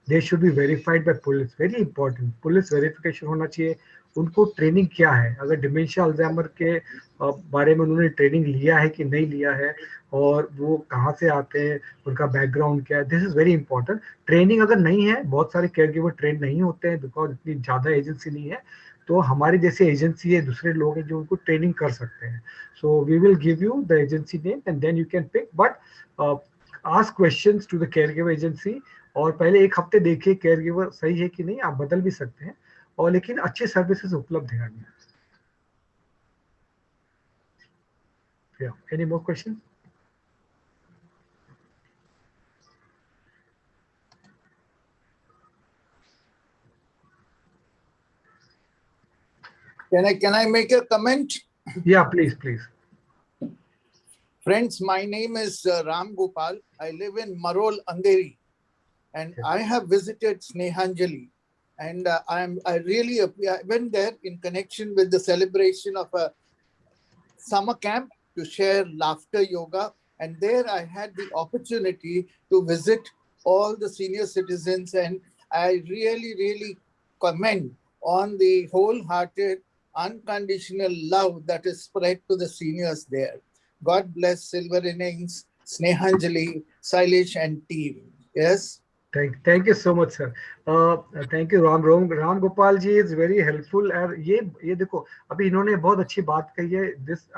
they should be verified bye police, very important, police verification होना चाहिए। उनको ट्रेनिंग क्या है, अगर डिमेंशिया अल्जाइमर के बारे में उन्होंने ट्रेनिंग लिया है कि नहीं लिया है, और वो कहाँ से आते हैं, उनका बैकग्राउंड क्या है, this is very important. Training अगर नहीं है, बहुत सारे केयर गिवर ट्रेन नहीं होते हैं बिकॉज इतनी ज़्यादा एजेंसी नहीं है, तो हमारी जैसे एजेंसी है, दूसरे लोग हैं जो उनको ट्रेनिंग कर सकते हैं। So we will give you the agency name and then you can pick, but ask questions to the caregiver agency, और पहले एक हफ्ते देखिए केयर गिवर सही है कि नहीं, आप बदल भी सकते हैं, और लेकिन अच्छे सर्विसेज उपलब्ध है। Any more question? Can I make a comment? Yeah, please. Friends, my name is Ram Gopal. I live in Marol, Andheri, and I have visited Snehanjali, and I went there in connection with the celebration of a summer camp to share laughter yoga, and there I had the opportunity to visit all the senior citizens, and I really commend on the wholehearted, unconditional love that is spread to the seniors there. God bless Silver Innings, Snehanjali, Sailesh and team. Yes. Thank you so much, sir. Thank you, Ram Gopal ji is very helpful. और ये देखो, अभी इन्होंने बहुत अच्छी बात कही है. This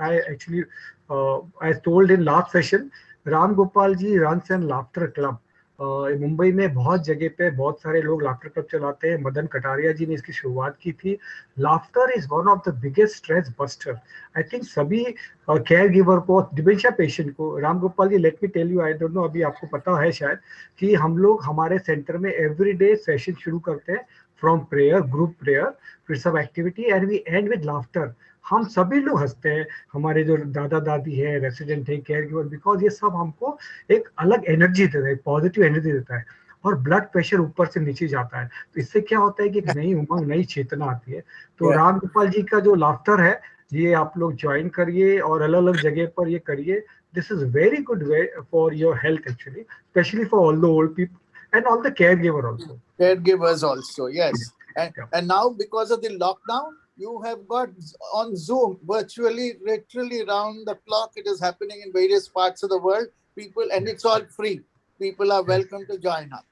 I told in last session. Ram Gopal ji runs an laughter club. Mumbai में बहुत जगह पे बहुत सारे लोग लाफ्टर क्लब चलाते हैं. मदन कटारिया जी ने इसकी शुरुआत की थी. Laughter is one of the biggest stress buster. I think सभी केयर गिवर को, डिमेंशिया पेशेंट को, Ram Gopal ji let me tell you, I don't know अभी आपको पता है शायद, कि हम लोग हमारे सेंटर में एवरीडे सेशन शुरू करते हैं फ्रॉम प्रेयर, ग्रुप प्रेयर, फिर सब activity, and we end with laughter. हम सभी लोग हंसते हैं, हमारे जो दादा दादी है, रेसिडेंट है, केयर गिवर, बिकॉज ये सब हमको एक अलग एनर्जी देता है, पॉजिटिव एनर्जी देता है, और ब्लड प्रेशर ऊपर से नीचे जाता है. तो इससे क्या होता है कि एक नई उमंग, नई चेतना आती है. तो राम गोपाल जी का जो लाफ्टर है, ये आप लोग ज्वाइन करिए और अलग अलग जगह पर ये करिए. This is very good way for your health actually, specially for all the old people and all the care giver also. Caregivers also, yes. And now because of the lockdown, you have got on Zoom virtually, literally round the clock. It is happening in various parts of the world. People, and it's all free. People are welcome to join up.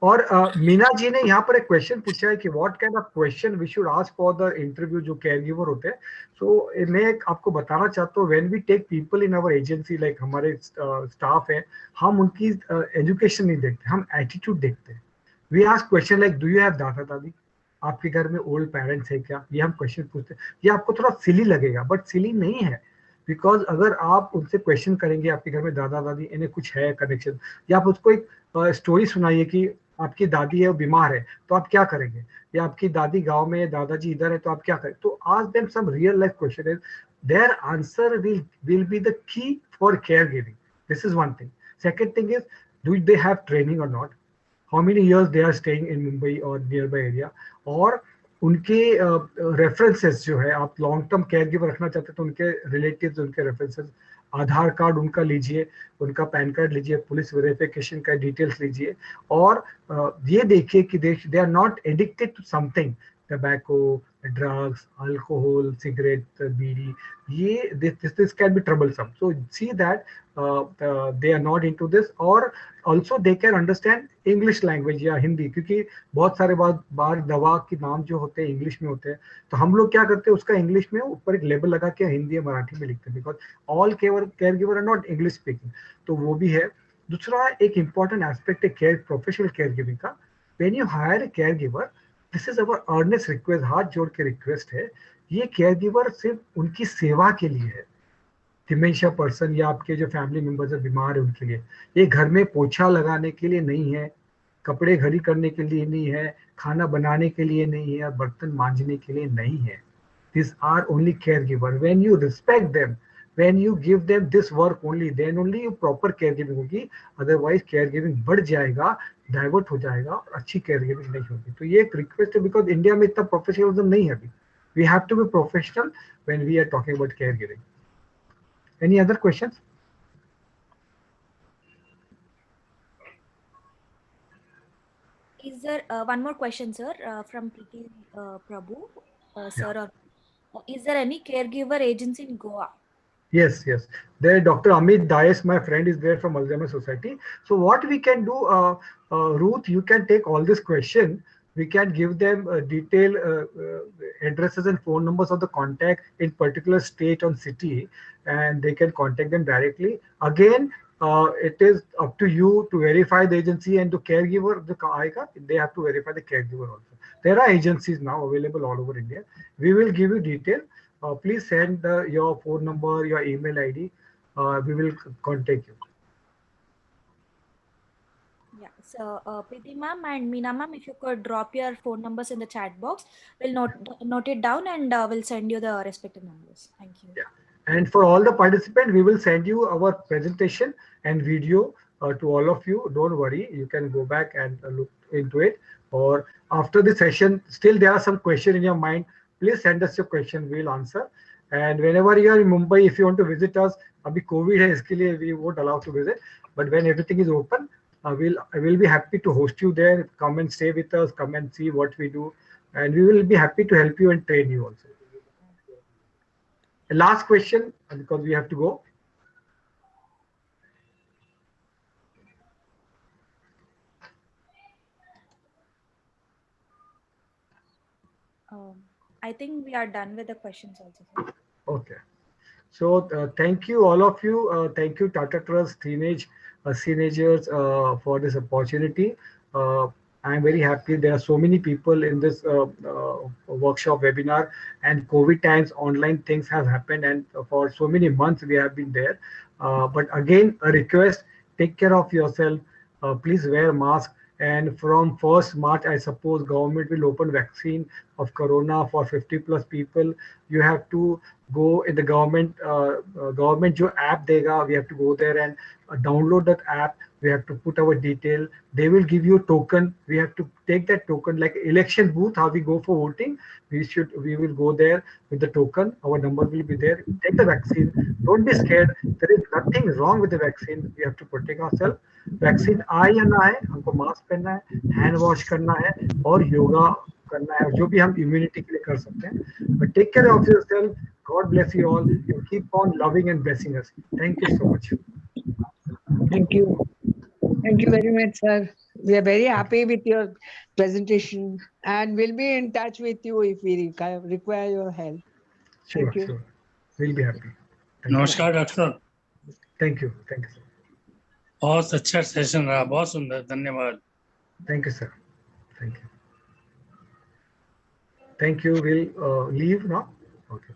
और मीना जी ने यहाँ पर एक question पूछा है कि what kind of question we should ask for the interview जो caregiver होते हैं. सो मैं आपको बताना चाहता हूँ, when we take people in our agency, like हमारे स्टाफ है, हम उनकी एजुकेशन नहीं देखते, हम एटीट्यूड देखते हैं. We ask question like, do you have दादा दादी, आपके घर में ओल्ड पेरेंट्स है क्या, ये हम क्वेश्चन पूछते हैं. ये आपको थोड़ा सिली लगेगा, बट सिली नहीं है, बिकॉज अगर आप उनसे क्वेश्चन करेंगे आपके घर में दादा दादी इन्हें कुछ है कनेक्शन, या आप उसको एक स्टोरी सुनाइए कि आपकी दादी है वो बीमार है तो आप क्या करेंगे, या आपकी दादी गांव में है, दादाजी इधर है तो आप क्या करें. तो ask them some real life question, their answer will be the key for care giving. This is one thing. Second thing is, do they have training और not, how many years they are staying in Mumbai or nearby area, और उनके references जो है, आप long term care giver रखना चाहते हैं तो उनके रिलेटिव्स, उनके रेफरेंसेस, आधार कार्ड उनका लीजिए, उनका पैन कार्ड लीजिए, पुलिस वेरिफिकेशन का डिटेल्स लीजिए, और ये देखिए कि they are not addicted to something, tobacco, drugs, alcohol, cigarette, bidi, ये this can be troublesome. So see that they are not into this, और also they can understand English language या हिंदी, क्योंकि बहुत सारे बार दवा के नाम जो होते हैं इंग्लिश में होते हैं, तो हम लोग क्या करते हैं उसका इंग्लिश में ऊपर एक लेबल लगा के हिंदी या मराठी में लिखते हैं, because all care giver are not English speaking. तो वो भी है. दूसरा एक इंपॉर्टेंट एस्पेक्ट है केयर, प्रोफेशनल केयर गिविंग का. When you hire a care giver, this is our earnest request, हाथ जोड़ के रिक्वेस्ट है, ये केयर गिवर सिर्फ उनकी सेवा के लिए है. डिमेंशिया पर्सन या आपके जो फैमिली मेंबर्स है बीमार है उनके लिए, ये घर में पोछा लगाने के लिए नहीं है, कपड़े घड़ी करने के लिए नहीं है, खाना बनाने के लिए नहीं है, बर्तन मांजने के लिए नहीं है. This are only care giver. When you respect them, when you give them this work only, then only proper caregiving होगी, otherwise caregiving बढ़ जाएगा, divert हो जाएगा और अच्छी caregiving नहीं होगी. तो ये एक request है, because इंडिया में इतना professionalism नहीं है अभी. We have to be professional when we are talking about caregiving. Any other questions? Is there one more question, sir, from Preeti Prabhu, sir? Is there any caregiver agency in Goa? Yes, yes. There, Dr. Amit Dayes, my friend, is there from Alzheimer's Society. So what we can do, Ruth, you can take all this question. We can give them detailed addresses and phone numbers of the contact in particular state or city, and they can contact them directly. Again, it is up to you to verify the agency, and the caregiver, they have to verify the caregiver also. There are agencies now available all over India. We will give you detail. Please send your phone number, your email ID. We will contact you. Yeah. So, Preeti ma'am and Meena ma'am, if you could drop your phone numbers in the chat box, we'll note it down and we'll send you the respective numbers. Thank you. Yeah. And for all the participants, we will send you our presentation and video to all of you. Don't worry, you can go back and look into it. Or after the session, still there are some questions in your mind, please send us your question, we'll answer. And whenever you are in Mumbai, if you want to visit us, abhi COVID hai, iske liye we won't allow to visit. But when everything is open, I will be happy to host you there. Come and stay with us, come and see what we do. And we will be happy to help you and train you also. The last question, because we have to go. I think we are done with the questions also, sir. Okay. So thank you, all of you. Thank you, Tata Trust teenagers for this opportunity. I am very happy. There are so many people in this workshop webinar, and COVID times, online things have happened, and for so many months we have been there. But again, a request: take care of yourself. Please wear mask. And from 1st March, I suppose government will open vaccine of corona for 50+ people. You have to go in the government jo app dega, we have to go there and download that app. We have to put our detail. They will give you a token. We have to take that token, like election booth, how we go for voting. We will go there with the token. Our number will be there. Take the vaccine. Don't be scared. There is nothing wrong with the vaccine. We have to protect ourselves. Vaccine आए या ना आए, हमको mask पहनना है, hand wash करना है और योगा करना है, जो भी हम इम्यूनिटी के लिए कर सकते हैं. But take care of yourself. God bless you all. You keep on loving and blessing us. Thank you so much. Thank you. Thank you very much, sir. We are very happy with your presentation and we'll be in touch with you if we require your help. Sure, Thank you. sure. We'll be happy. नमस्कार doctor साहब. Thank you. Thank you, sir. बहुत अच्छा session रहा, बहुत सुंदर. धन्यवाद. Thank you, sir. Thank you. Thank you. We'll leave now. Okay.